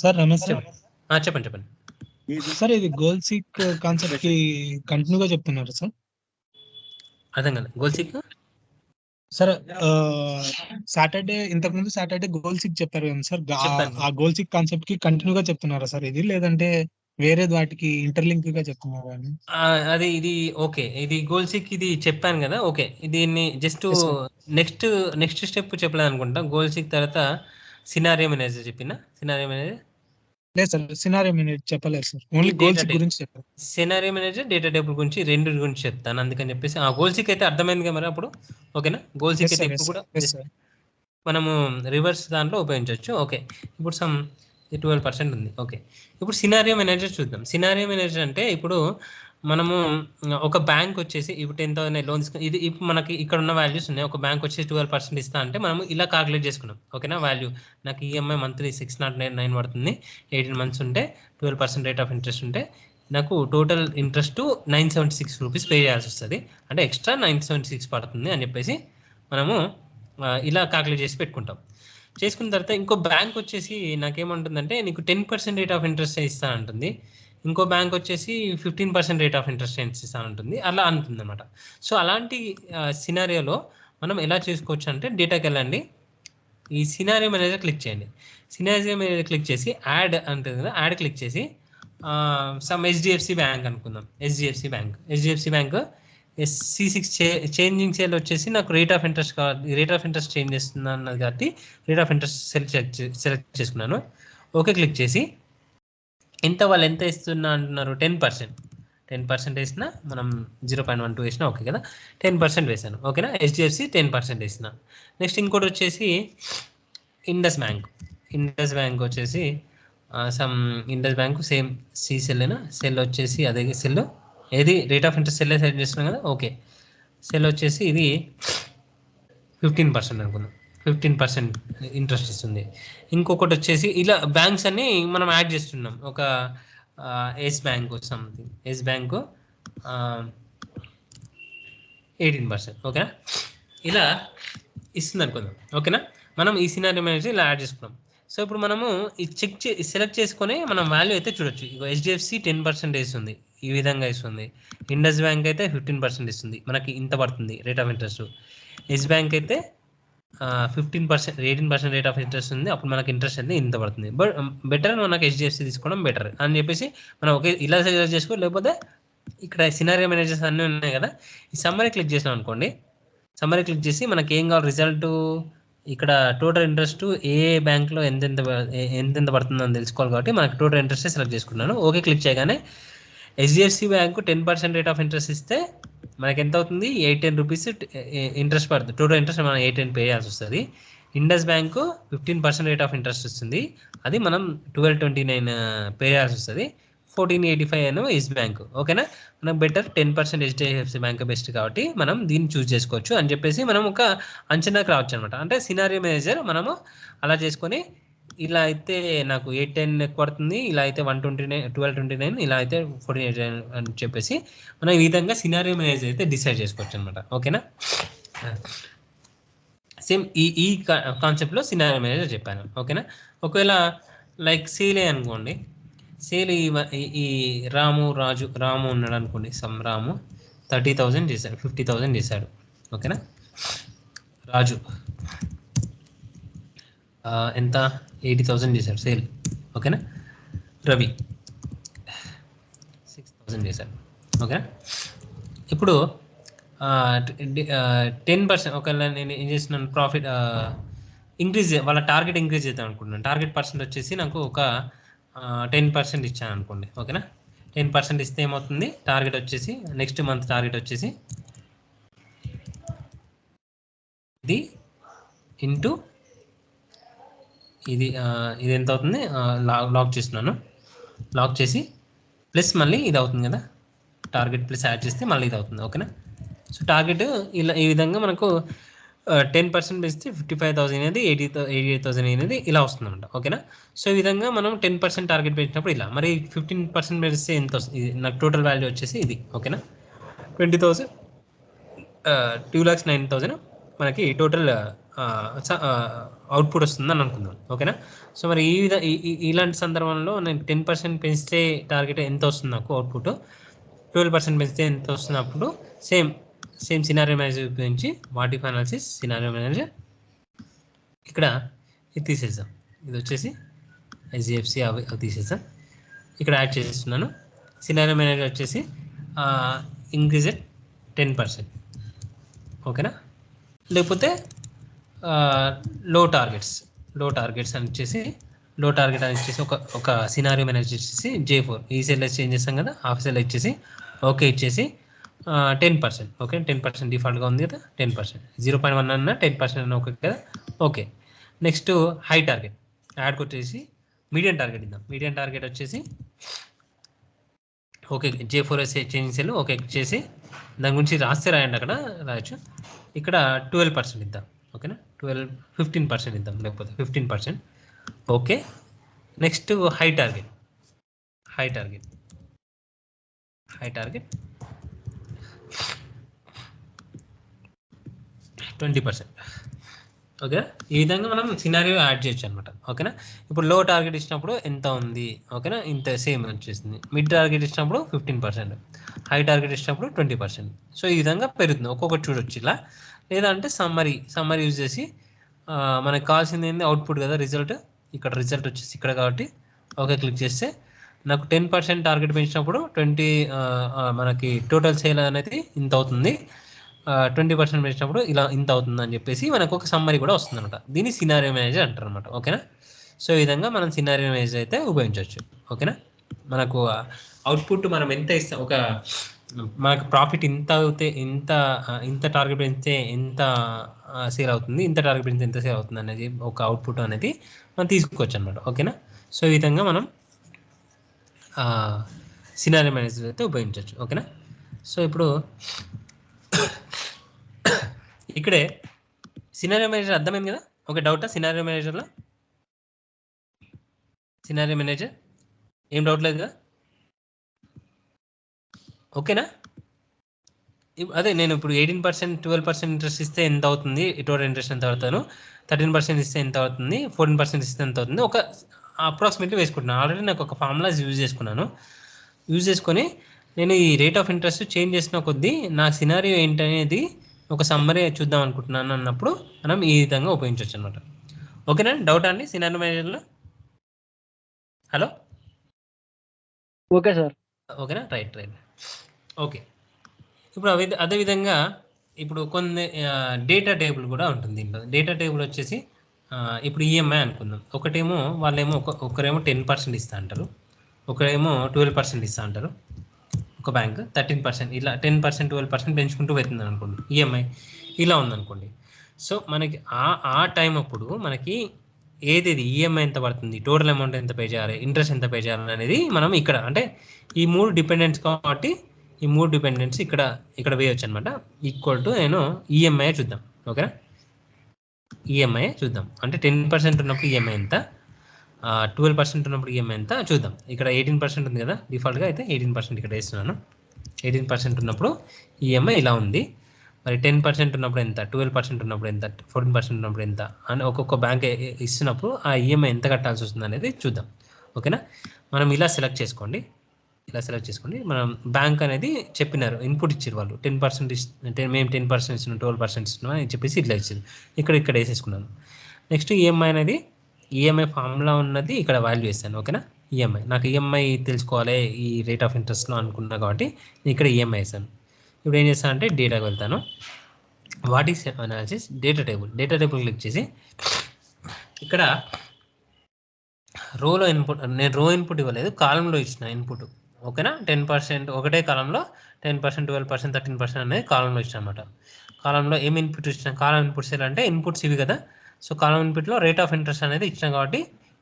సార్ నమస్తే.
చెప్పండి.
సార్ ఇది గోల్ సీక్ కాన్సెప్ట్ కి కంటిన్యూగా చెప్తున్నారు సార్?
అర్థం కాదు. గోల్ సీక్
సార్ సాటర్డే ఇంతకుముందు సాటర్డే గోల్ సీక్ చెప్పారు కదా సార్, ఆ గోల్ సీక్ కాన్సెప్ట్ కి కంటిన్యూగా చెప్తున్నారా సార్ ఇది, లేదంటే వేరే వాటికి ఇంటర్లింక్ గా చెప్తున్నారా?
అది ఇది ఓకే, ఇది గోల్ సీక్ ఇది చెప్పాను కదా. ఓకే, దీన్ని జస్ట్ నెక్స్ట్ స్టెప్ చెప్పలేదు అనుకుంటా. గోల్ సీక్ తర్వాత సినారియో మేనేజర్ చెప్పిన. సినారియో మేనేజర్
లేదు సార్, సినారియో మేనేజర్ చెప్పలేదు సార్, ఓన్లీ గోల్ సీక్ గురించి చెప్పారు.
సినారియో మేనేజర్ డేటా టేబుల్ గురించి రెండు గురించి చెప్తాను, అందుకని చెప్పేసి ఆ గోల్ సీక్ అయితే అర్థమైంది కదా మరి అప్పుడు. ఓకేనా, గోల్ సీక్ అయితే ఇప్పుడు కూడా మనము రివర్స్ దాంట్లో ఉపయోగించవచ్చు. ఓకే, ఇప్పుడు 12% ఉంది. ఓకే, ఇప్పుడు సినారియో మేనేజర్ చూద్దాం. సినారియో మేనేజర్ అంటే ఇప్పుడు మనము ఒక బ్యాంక్ వచ్చేసి ఇప్పుడు 10,000 లోన్ తీసుకుని, ఇది ఇప్పుడు మనకి ఇక్కడ ఉన్న వాల్యూస్ ఉన్నాయి. ఒక బ్యాంక్ వచ్చేసి 12% ఇస్తా అంటే మనము ఇలా కాల్కులేట్ చేసుకున్నాం. ఓకేనా, వాల్యూ నాకు ఈఎంఐ మంత్లీ 609 పడుతుంది, 18 months ఉంటే 12% రేట్ ఆఫ్ ఇంట్రెస్ట్ ఉంటే నాకు టోటల్ ఇంట్రెస్ట్ 976 రూపీస్ పే చేయాల్సి వస్తుంది, అంటే ఎక్స్ట్రా 976 పడుతుంది అని చెప్పేసి మనము ఇలా కాల్కులేట్ చేసి పెట్టుకుంటాం. చేసుకున్న తర్వాత ఇంకో బ్యాంక్ వచ్చేసి నాకేమంటుందంటే నీకు 10% రేట్ ఆఫ్ ఇంట్రెస్ట్ ఇస్తా అంటుంది, ఇంకో బ్యాంక్ వచ్చేసి 15% రేట్ ఆఫ్ ఇంట్రెస్ట్ ఇస్తా ఉంటుంది, అలా అంటుంది అనమాట. సో అలాంటి సినారియోలో మనం ఎలా చేసుకోవచ్చు అంటే డేటాకి వెళ్ళండి, ఈ సినారియో మేనేజర్ క్లిక్ చేయండి. సినారియో మేనేజర్ క్లిక్ చేసి యాడ్ అంటుంది కదా, యాడ్ క్లిక్ చేసి సమ్ హెచ్డిఎఫ్సి బ్యాంక్ అనుకుందాం. HDFC bank C6 changing sale వచ్చేసి నాకు రేట్ ఆఫ్ ఇంట్రెస్ట్ కావాలి, రేట్ ఆఫ్ ఇంట్రెస్ట్ చేంజ్ చేస్తున్నా అన్నది కాబట్టి రేట్ ఆఫ్ ఇంట్రెస్ట్ సెలెక్ట్ చేసుకున్నాను. ఓకే క్లిక్ చేసి వాళ్ళు ఎంత ఇస్తున్నా అంటున్నారు, 10% వేసిన, మనం 0.12 వేసినా ఓకే కదా, 10% వేసాను. ఓకేనా, హెచ్డిఎఫ్సి 10% వేసిన. నెక్స్ట్ ఇంకోటి వచ్చేసి ఇండస్ బ్యాంక్ వచ్చేసి Indus bank same C cell వచ్చేసి అదే సెల్, ఏది rate of interest cell select చేస్తున్నాం కదా. ఓకే, సెల్ వచ్చేసి ఇది 15% అనుకుందాం, 15% ఇంట్రెస్ట్ ఇస్తుంది. ఇంకొకటి వచ్చేసి ఇలా బ్యాంక్స్ అన్ని మనం యాడ్ చేస్తున్నాం. ఒక ఎస్ బ్యాంక్ 18%. ఓకేనా, ఇలా ఇస్తుంది అనుకుందాం. ఓకేనా, మనం ఈ సినారియో మేనేజర్ ఇలా యాడ్ చేసుకున్నాం. సో ఇప్పుడు మనము ఈ సెలెక్ట్ చేసుకొని మనం వాల్యూ అయితే చూడొచ్చు. ఇక హెచ్డిఎఫ్సి 10% ఇస్తుంది, ఈ విధంగా ఇస్తుంది. ఇండస్ బ్యాంక్ అయితే 15% ఇస్తుంది, మనకి ఇంత పడుతుంది rate of interest. Yes bank అయితే 15%, 18% రేట్ ఆఫ్ ఇంట్రెస్ట్ ఉంది, అప్పుడు మనకి ఇంట్రెస్ట్ అయితే ఇంత పడుతుంది. బట్ బెటర్ మనకి హెచ్డిఎఫ్సి తీసుకోవడం బెటర్ అని చెప్పేసి మనం ఒకే ఇలా సెలెక్ట్ చేసుకో. లేకపోతే ఇక్కడ సినారియో మేనేజర్స్ అన్నీ ఉన్నాయి కదా, ఈ సమ్మరీ క్లిక్ చేసినాం అనుకోండి. సమ్మరీ క్లిక్ చేసి మనకి ఏం కావాలి రిజల్ట్, ఇక్కడ టోటల్ ఇంట్రెస్ట్ ఏ బ్యాంక్లో ఎంతెంత పడుతుందని తెలుసుకోవాలి కాబట్టి మనకి టోటల్ ఇంట్రెస్ట్ సెలెక్ట్ చేసుకున్నాను. ఓకే క్లిక్ చేయగానే HDFC bank 10% rate of interest ఇస్తే మనకి ఎంత అవుతుంది, 810 రూపీస్ ఇంట్రెస్ట్ పడుతుంది. టోటల్ ఇంట్రెస్ట్ మనం 810 పే చేయాల్సి వస్తుంది. Indus bank 15% rate of interest వస్తుంది, అది మనం 1229 పే చేయాల్సి వస్తుంది. 1485 ఏమో ఎస్ బ్యాంక్. ఓకేనా, మనకు బెటర్ 10% హెచ్డిఎఫ్సి బ్యాంక్ బెస్ట్ కాబట్టి మనం దీన్ని చూస్ చేసుకోవచ్చు అని చెప్పేసి మనం ఒక అంచనాకు రావచ్చు అనమాట. అంటే సినారియో మేనేజర్ మనము అలా చేసుకొని ఇలా అయితే నాకు 810 ఎక్కువ పడుతుంది, ఇలా అయితే 1229, ఇలా అయితే 1489 అని చెప్పేసి మనం ఈ విధంగా సినారియో మేనేజర్ అయితే డిసైడ్ చేసుకోవచ్చు అనమాట. ఓకేనా, సేమ్ ఈ కాన్సెప్ట్లో సినారియో మేనేజర్ చెప్పాను. ఓకేనా, ఒకవేళ లైక్ సేలే అనుకోండి, సేల్ ఈ రాము ఉన్నాడు అనుకోండి, రాము 30,000 చేశాడు, 50,000 చేశాడు. ఓకేనా, రాజు ఎంత 80,000 చేశాడు సేల్. ఓకేనా, రవి 6,000 చేశాడు. ఓకే. ఇప్పుడు 10% ఒకవేళ నేను ఏం చేస్తున్నాను, ప్రాఫిట్ ఇంక్రీజ్, వాళ్ళ టార్గెట్ ఇంక్రీజ్ చేద్దాం అనుకుంటున్నాను. టార్గెట్ పర్సెంట్ వచ్చేసి నాకు ఒక 10% ఇచ్చాను అనుకోండి. ఓకేనా, 10% ఇస్తే ఏమవుతుంది, టార్గెట్ వచ్చేసి నెక్స్ట్ మంత్ టార్గెట్ వచ్చేసి ఇది ఇంటూ ఇది ఇది ఎంత అవుతుంది, లాక్ చేస్తున్నాను. లాక్ చేసి ప్లస్ మళ్ళీ ఇది అవుతుంది కదా, టార్గెట్ ప్లస్ యాడ్ చేస్తే మళ్ళీ ఇది అవుతుంది. ఓకేనా, సో టార్గెట్ ఇలా ఈ విధంగా మనకు 10% పెంచితే 55,000 అనేది 88,000 అనేది ఇలా వస్తుందన్నమాట. ఓకేనా, సో ఈ విధంగా మనం 10% టార్గెట్ పెంచినప్పుడు ఇలా, మరి 15% పెంచితే ఎంత వస్తుంది, నాకు టోటల్ వాల్యూ వచ్చేసి ఇది. ఓకేనా, 20,000 2,09,000 మనకి టోటల్ అవుట్పుట్ వస్తుందని అనుకుందాం. ఓకేనా, సో మరి ఇలాంటి సందర్భంలో నేను 10% పెంచితే టార్గెట్ ఎంత వస్తుంది నాకు అవుట్పుట్, 12% పెంచితే ఎంత వస్తుంది అప్పుడు, సేమ్ సినారియో మేనేజర్ ఉపయోగించి what if analysis scenario manager ఇక్కడ ఇది తీసేద్దాం. ఇది వచ్చేసి HDFC అవి తీసేద్దాం. ఇక్కడ యాడ్ చేస్తున్నాను. సినారియో మేనేజర్ వచ్చేసి ఇంక్రీజ్ 10%. ఓకేనా, లేకపోతే లో టార్గెట్స్ అని వచ్చేసి లో టార్గెట్ అని వచ్చేసి ఒక సినారియో మేనేజర్ వచ్చేసి J4 ఈ సెల్ చేంజ్ చేస్తాం కదా, హాఫ్ సెల్ ఇచ్చేసి ఓకే ఇచ్చేసి 10%. ఓకే, 10% డిఫాల్ట్గా ఉంది కదా, 10%, 0.1 అన్న 10% అన్న ఓకే కదా. ఓకే, నెక్స్ట్ హై టార్గెట్ యాడ్కి వచ్చేసి మీడియం టార్గెట్ ఇద్దాం. మీడియం టార్గెట్ వచ్చేసి okay J4 change cell okay చేసి దాని గురించి రాస్తే రాయండి, అక్కడ రాయొచ్చు. ఇక్కడ 12% ఇద్దాం. ఓకేనా, 15% ఇద్దాం, లేకపోతే 15%. Okay, next high target 20%. Okay, ఈ విధంగా మనం సినారియో యాడ్ చేయొచ్చు అనమాట. ఓకేనా, ఇప్పుడు లో టార్గెట్ ఇచ్చినప్పుడు ఎంత ఉంది, ఓకేనా, ఇంత సేమ్ వచ్చేసింది. మిడ్ టార్గెట్ ఇచ్చినప్పుడు 15%, హై టార్గెట్ ఇచ్చినప్పుడు 20%. సో ఈ విధంగా పెరుగుతుంది, ఒక్కొక్కటి చూడొచ్చు ఇలా. లేదంటే సమ్మరీ యూజ్ చేసి మనకు కావాల్సింది ఏంది, అవుట్పుట్ కదా, రిజల్ట్. ఇక్కడ రిజల్ట్ వచ్చేసి ఇక్కడ కాబట్టి ఓకే క్లిక్ చేస్తే నాకు 10% టార్గెట్ పెంచినప్పుడు 20 మనకి టోటల్ సేల్ అనేది ఇంత అవుతుంది, 20% పెంచినప్పుడు ఇలా ఇంత అవుతుంది అని చెప్పేసి మనకు ఒక సమ్మరీ కూడా వస్తుంది అనమాట. దీన్ని సినారియో మేనేజర్ అంటారు అనమాట. ఓకేనా, సో ఈ విధంగా మనం సినారియో మేనేజర్ అయితే ఉపయోగించవచ్చు. ఓకేనా, మనకు అవుట్పుట్ మనం ఎంత ఇస్తాం, మనకు ప్రాఫిట్ ఇంత అవుతే ఇంత టార్గెట్ పెంచితే ఎంత సేల్ అవుతుంది, ఇంత టార్గెట్ పెంచితే ఎంత సేల్ అవుతుంది అనేది ఒక అవుట్పుట్ అనేది మనం తీసుకోవచ్చు అనమాట. ఓకేనా, సో ఈ విధంగా మనం సినారియో మేనేజర్ అయితే ఉపయోగించవచ్చు. ఓకేనా, సో ఇప్పుడు ఇక్కడే సినారియో మేనేజర్ అర్థమైంది కదా. ఓకే, డౌటా సినారియో మేనేజర్లో? సినారియో మేనేజర్ ఏం డౌట్ లేదు కదా. ఓకేనా, అదే నేను ఇప్పుడు 18% 12% ఇంట్రెస్ట్ ఇస్తే ఎంత అవుతుంది, టోటల్ ఇంట్రెస్ట్ ఎంత అవుతాను, 13% ఇస్తే ఎంత అవుతుంది, 14% ఇస్తే ఎంత అవుతుంది, ఒక అప్రాక్సిమేట్లీ వేసుకుంటున్నాను. ఆల్రెడీ నాకు ఒక ఫార్ములాస్ యూజ్ చేసుకొని నేను ఈ రేట్ ఆఫ్ ఇంట్రెస్ట్ చేంజ్ చేసిన కొద్దీ నా సినారియో ఏంటనేది ఒక సమ్మరీ చూద్దాం అనుకుంటున్నాను అన్నప్పుడు మనం ఈ విధంగా ఉపయోగించవచ్చు అనమాట. ఓకేనా, డౌట్ అండి సినారియో మేనేజర్లో? Hello,
okay sir.
ఓకేనా, రైట్. ఓకే, ఇప్పుడు అదేవిధంగా ఇప్పుడు కొన్ని డేటా టేబుల్ కూడా ఉంటుంది దీంట్లో. డేటా టేబుల్ వచ్చేసి ఇప్పుడు ఈఎంఐ అనుకుందాం. వాళ్ళేమో ఒకరేమో 10% ఇస్తా అంటారు, ఒకరేమో 12% ఇస్తా అంటారు. ఒక బ్యాంక్ 13%, ఇలా 10% 12% పెంచుకుంటూ వెళ్తుంది అనుకోండి. ఈఎంఐ ఇలా ఉందనుకోండి. సో మనకి ఆ టైం అప్పుడు మనకి ఏది ఈఎంఐ ఎంత పడుతుంది, టోటల్ అమౌంట్ ఎంత పే చేయాలి, ఇంట్రెస్ట్ ఎంత పే చేయాలి అనేది మనం ఇక్కడ, అంటే ఈ 3 డిపెండెంట్స్ కాబట్టి ఈ 3 డిపెండెంట్స్ ఇక్కడ వేయొచ్చు అనమాట. ఈక్వల్ టు నేను ఈఎంఐ చూద్దాం. ఓకేనా, ఈఎంఐ చూద్దాం. అంటే 10% ఉన్నప్పుడు ఈఎంఐ ఎంత, 12% ఉన్నప్పుడు ఈఎంఐ ఎంత చూద్దాం. ఇక్కడ 18% ఉంది కదా డిఫాల్ట్గా, అయితే 18% ఇక్కడ వేస్తున్నాను. 18% ఉన్నప్పుడు ఈఎంఐ ఇలా ఉంది. మరి 10% ఉన్నప్పుడు ఎంత, 12% ఉన్నప్పుడు ఎంత, 14% ఉన్నప్పుడు ఎంత అని ఒక్కొక్క బ్యాంక్ ఇస్తున్నప్పుడు ఆ ఈఎంఐ ఎంత కట్టాల్సి వస్తుంది అనేది చూద్దాం. ఓకేనా, మనం ఇలా సెలెక్ట్ చేసుకోండి. మనం బ్యాంక్ అనేది చెప్పినారు, ఇన్పుట్ ఇచ్చారు వాళ్ళు 10% మేము 10% ఇస్తున్నాం, 12% ఇస్తున్నాం అని చెప్పేసి ఇట్లా ఇచ్చింది. ఇక్కడ వేసేసుకున్నాను. నెక్స్ట్ ఈఎంఐ అనేది ఈఎంఐ ఫార్ములా ఉన్నది ఇక్కడ వాల్యూ వేస్తాను. ఓకేనా, ఈఎంఐ నాకు ఈఎంఐ తెలుసుకోవాలి ఈ రేట్ ఆఫ్ ఇంట్రెస్ట్లో అనుకున్నా కాబట్టి నేను ఇక్కడ ఈఎంఐ వేసాను. ఇప్పుడు ఏం చేస్తాను అంటే డేటాకి వెళ్తాను. What is analysis data table click చేసి ఇక్కడ రోలో ఇన్పుట్, నేను రో ఇన్పుట్ ఇవ్వలేదు, కాలంలో ఇచ్చిన ఇన్పుట్. ఓకేనా, 10% ఒకటే కాలంలో 10%, 12%, 13% అనేది కాలంలో ఇచ్చిన అనమాట. కాలంలో ఏమి ఇన్పుట్ ఇచ్చిన, కాలం ఇన్పుట్స్ ఎలా అంటే ఇన్పుట్స్ ఇవి కదా. సో కాలం ఇన్పుట్లో రేట్ ఆఫ్ ఇంట్రెస్ట్ అనేది ఇచ్చాం కాబట్టి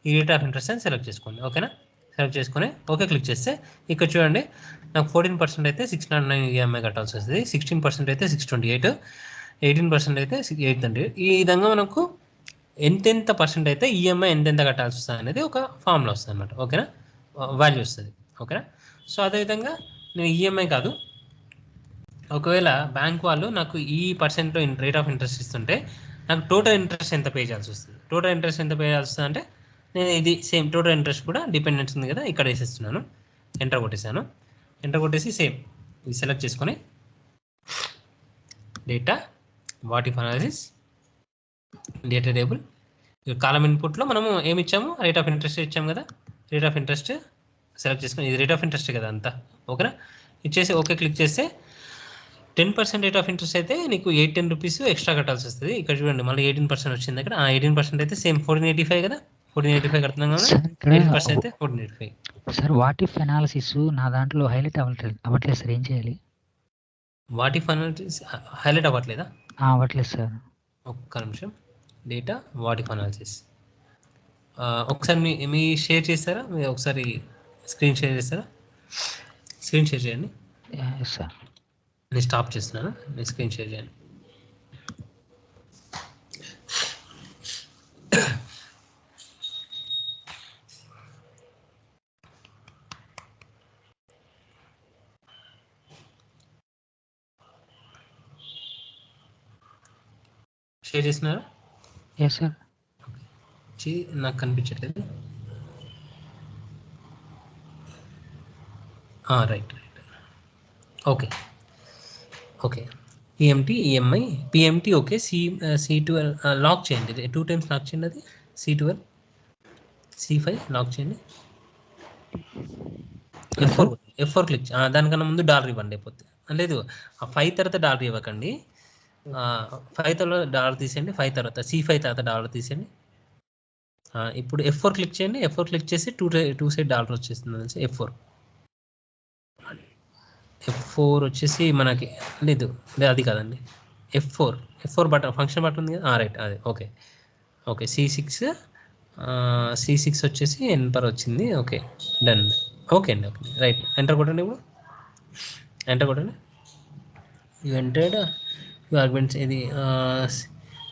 ఈ రేట్ ఆఫ్ ఇంట్రెస్ట్ అని సెలెక్ట్ చేసుకోండి. ఓకేనా, సెలెక్ట్ చేసుకొని ఓకే క్లిక్ చేస్తే ఇక్కడ చూడండి నాకు 14% అయితే 609 ఈఎంఐ కట్టాల్సి వస్తుంది, 16% అయితే 628, 18% అయితే 800. ఈ విధంగా మనకు ఎంతెంత పర్సెంట్ అయితే ఈఎంఐ ఎంతెంత కట్టాల్సి వస్తుంది అనేది ఒక ఫార్ములా వస్తుంది అనమాట. ఓకేనా, వాల్యూ వస్తుంది. ఓకేనా, సో అదేవిధంగా నేను ఈఎంఐ కాదు, ఒకవేళ బ్యాంక్ వాళ్ళు నాకు ఈ పర్సెంట్లో రేట్ ఆఫ్ ఇంట్రెస్ట్ ఇస్తుంటే నాకు టోటల్ ఇంట్రెస్ట్ ఎంత పే చేయాల్సి వస్తుంది. టోటల్ ఇంట్రెస్ట్ ఎంత పే చేయాల్సి వస్తుంది అంటే నేను ఇది సేమ్ టోటల్ ఇంట్రెస్ట్ కూడా డిపెండెన్స్ ఉంది కదా, ఇక్కడ వేసేస్తున్నాను, ఎంటర్ కొట్టేసాను. ఎంటర్ కొట్టేసి సేమ్ ఇది సెలెక్ట్ చేసుకొని data what if analysis data table column ఇన్పుట్లో మనము ఏమి ఇచ్చాము, రేట్ ఆఫ్ ఇంట్రెస్ట్ ఇచ్చాము కదా, రేట్ ఆఫ్ ఇంట్రెస్ట్ సెలెక్ట్ చేసుకొని ఇది రేట్ ఆఫ్ ఇంట్రెస్ట్ కదా అంతా. ఓకేనా, ఇచ్చేసి ఓకే క్లిక్ చేస్తే 10% రేట్ ఆఫ్ ఇంట్రెస్ట్ అయితే నీకు 810 రూపీస్ ఎక్స్ట్రా కట్టాల్సి వస్తుంది. ఇక్కడ చూడండి మళ్ళీ 18% వచ్చింది అక్కడ. 18% అయితే సేమ్ 1485 కదా, 1485 కడుతున్నాం కదా, 18% అయితే 1485.
సార్ వాట్ ఇఫ్ అనాలిసిస్ నా దాంట్లో హైలైట్ అవ్వట్లేదు సార్, ఏం చేయాలి?
వాట్ ఇఫ్ అనాలిసిస్ హైలైట్ అవ్వట్లేదా?
అవ్వట్లేదు సార్.
ఒక్క నిమిషం, డేటా వాట్ ఇఫ్ అనాలిసిస్ ఒకసారి మీ షేర్ చేస్తారా, మీరు ఒకసారి స్క్రీన్ షేర్ చేస్తారా? స్క్రీన్ షేర్ చేయండి
సార్.
నేను స్టాప్ చేస్తున్నాను, నేను స్క్రీన్ షేర్ చేయండి. షేర్ చేస్తున్నారా?
Yes sir.
నాకు కనిపించట్లేదు. Right okay okay. PMT EMI PMT okay. C12 lock చేయండి, 2 times లాక్ చేయండి. అది C12 C5 లాక్ చేయండి. F4 క్లిక్, దానికన్నా ముందు డాలర్ ఇవ్వండి. అయిపోతే లేదు, ఆ 5 తర్వాత డాలర్ ఇవ్వకండి. 5 తర్వాత డాలర్ తీసేయండి, 5 తర్వాత C5 తర్వాత డాలర్ తీసేయండి. ఇప్పుడు F4 క్లిక్ చేయండి. F4 క్లిక్ చేసి టూ సైడ్ డాలర్ వచ్చేస్తుంది. F4 వచ్చేసి మనకి లేదు, అది కాదండి. F4 బటన్, ఫంక్షన్ బటన్ ఉంది కదా, రైట్ అదే. Okay okay. C6 వచ్చేసి ఎన్పర్ వచ్చింది. Okay done. ఓకే అండి, ఓకే రైట్. ఎంటర్ కొట్టండి. ఇప్పుడు ఎంటర్ కొట్టండి. ఎంటర్డ్ ఆర్గ్యుమెంట్స్ ఇది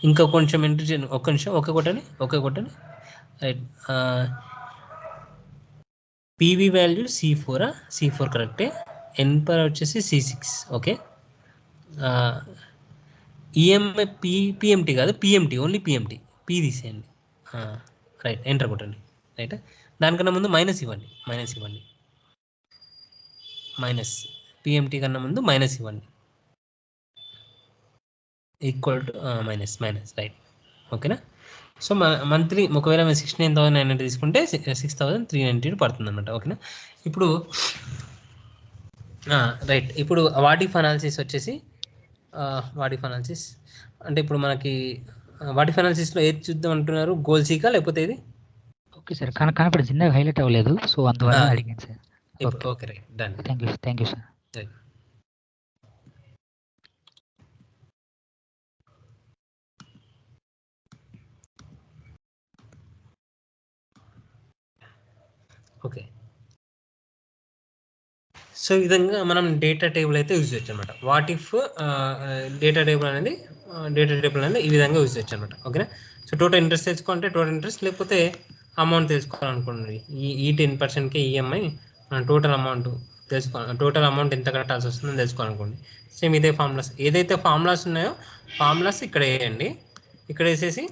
ఇంకా కొంచెం ఎంటర్ చేయండి. ఒక్క నిమిషం, ఓకే కొట్టండి. రైట్. పీవీ వాల్యూ C4 కరెక్టే. ఎన్పర్ వచ్చేసి C6. ఓకే. ఈఎంఐ పిఎంటీ కాదు, పిఎంటీ ఓన్లీ పిఎంటీ, పీ తీసేయండి. రైట్, ఎంటర్ కొట్టండి. రైట్, దానికన్నా ముందు మైనస్ ఇవ్వండి. మైనస్ పిఎంటీ కన్నా ముందు మైనస్ ఇవ్వండి. Equal to minus right. ఓకేనా. సో మంత్లీ ఒకవేళ మేము 69,990 తీసుకుంటే 6,392 పడుతుంది అనమాట. ఓకేనా. ఇప్పుడు రైట్, ఇప్పుడు వాట్ ఇఫ్ అనాలిసిస్ వచ్చేసి అంటే ఇప్పుడు మనకి వాట్ ఇఫ్ అనాలిసిస్లో ఏది చూద్దాం అంటున్నారు, గోల్ సీకా లేకపోతే ఏది?
ఓకే సార్, కానీ ఇప్పుడు చిన్నగా హైలైట్ అవ్వలేదు, సో అందువల్ల అడిగాను sir.
Okay right, done.
Thank you sir.
Right. Okay, so ఈ విధంగా మనం డేటా టేబుల్ అయితే యూజ్ చేయొచ్చు అనమాట. వాట్ ఇఫ్ డేటా టేబుల్ అనేది ఈ విధంగా యూజ్ చేయొచ్చు అనమాట. ఓకేనా. సో టోటల్ ఇంట్రెస్ట్ తెలుసుకోవాలంటే టోటల్ ఇంట్రెస్ట్, లేకపోతే అమౌంట్ తెలుసుకోవాలనుకోండి, ఈ 10%కి ఈఎంఐ టోటల్ అమౌంట్ తెలుసుకోవాలి. టోటల్ అమౌంట్ ఎంత కట్టాల్సి వస్తుందని తెలుసుకోవాలనుకోండి. సేమ్ ఇదే ఫార్ములాస్, ఏదైతే ఫార్ములాస్ ఉన్నాయో ఫార్ములాస్ ఇక్కడ వేయండి. ఇక్కడ వేసేసి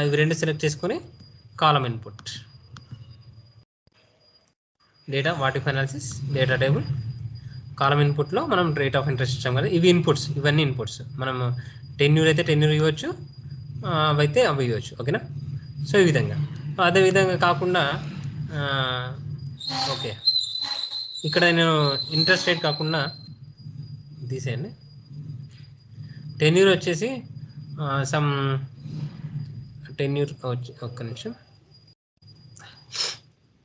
ఇవి రెండు సెలెక్ట్ చేసుకొని column input data what if analysis data table column ఇన్పుట్లో మనం రేట్ ఆఫ్ ఇంట్రెస్ట్ ఇచ్చాం కదా, ఇవి ఇన్పుట్స్, ఇవన్నీ ఇన్పుట్స్. మనం టెన్యూర్ అయితే టెన్యూర్ ఇవ్వచ్చు, అవైతే అవి ఇవ్వచ్చు. ఓకేనా. సో ఈ విధంగా, అదేవిధంగా కాకుండా ఓకే, ఇక్కడ నేను ఇంట్రెస్ట్ రేట్ కాకుండా తీసేయండి. టెన్యూర్ వచ్చేసి సమ్ టెన్యూర్ ఒక్క నిమిషం.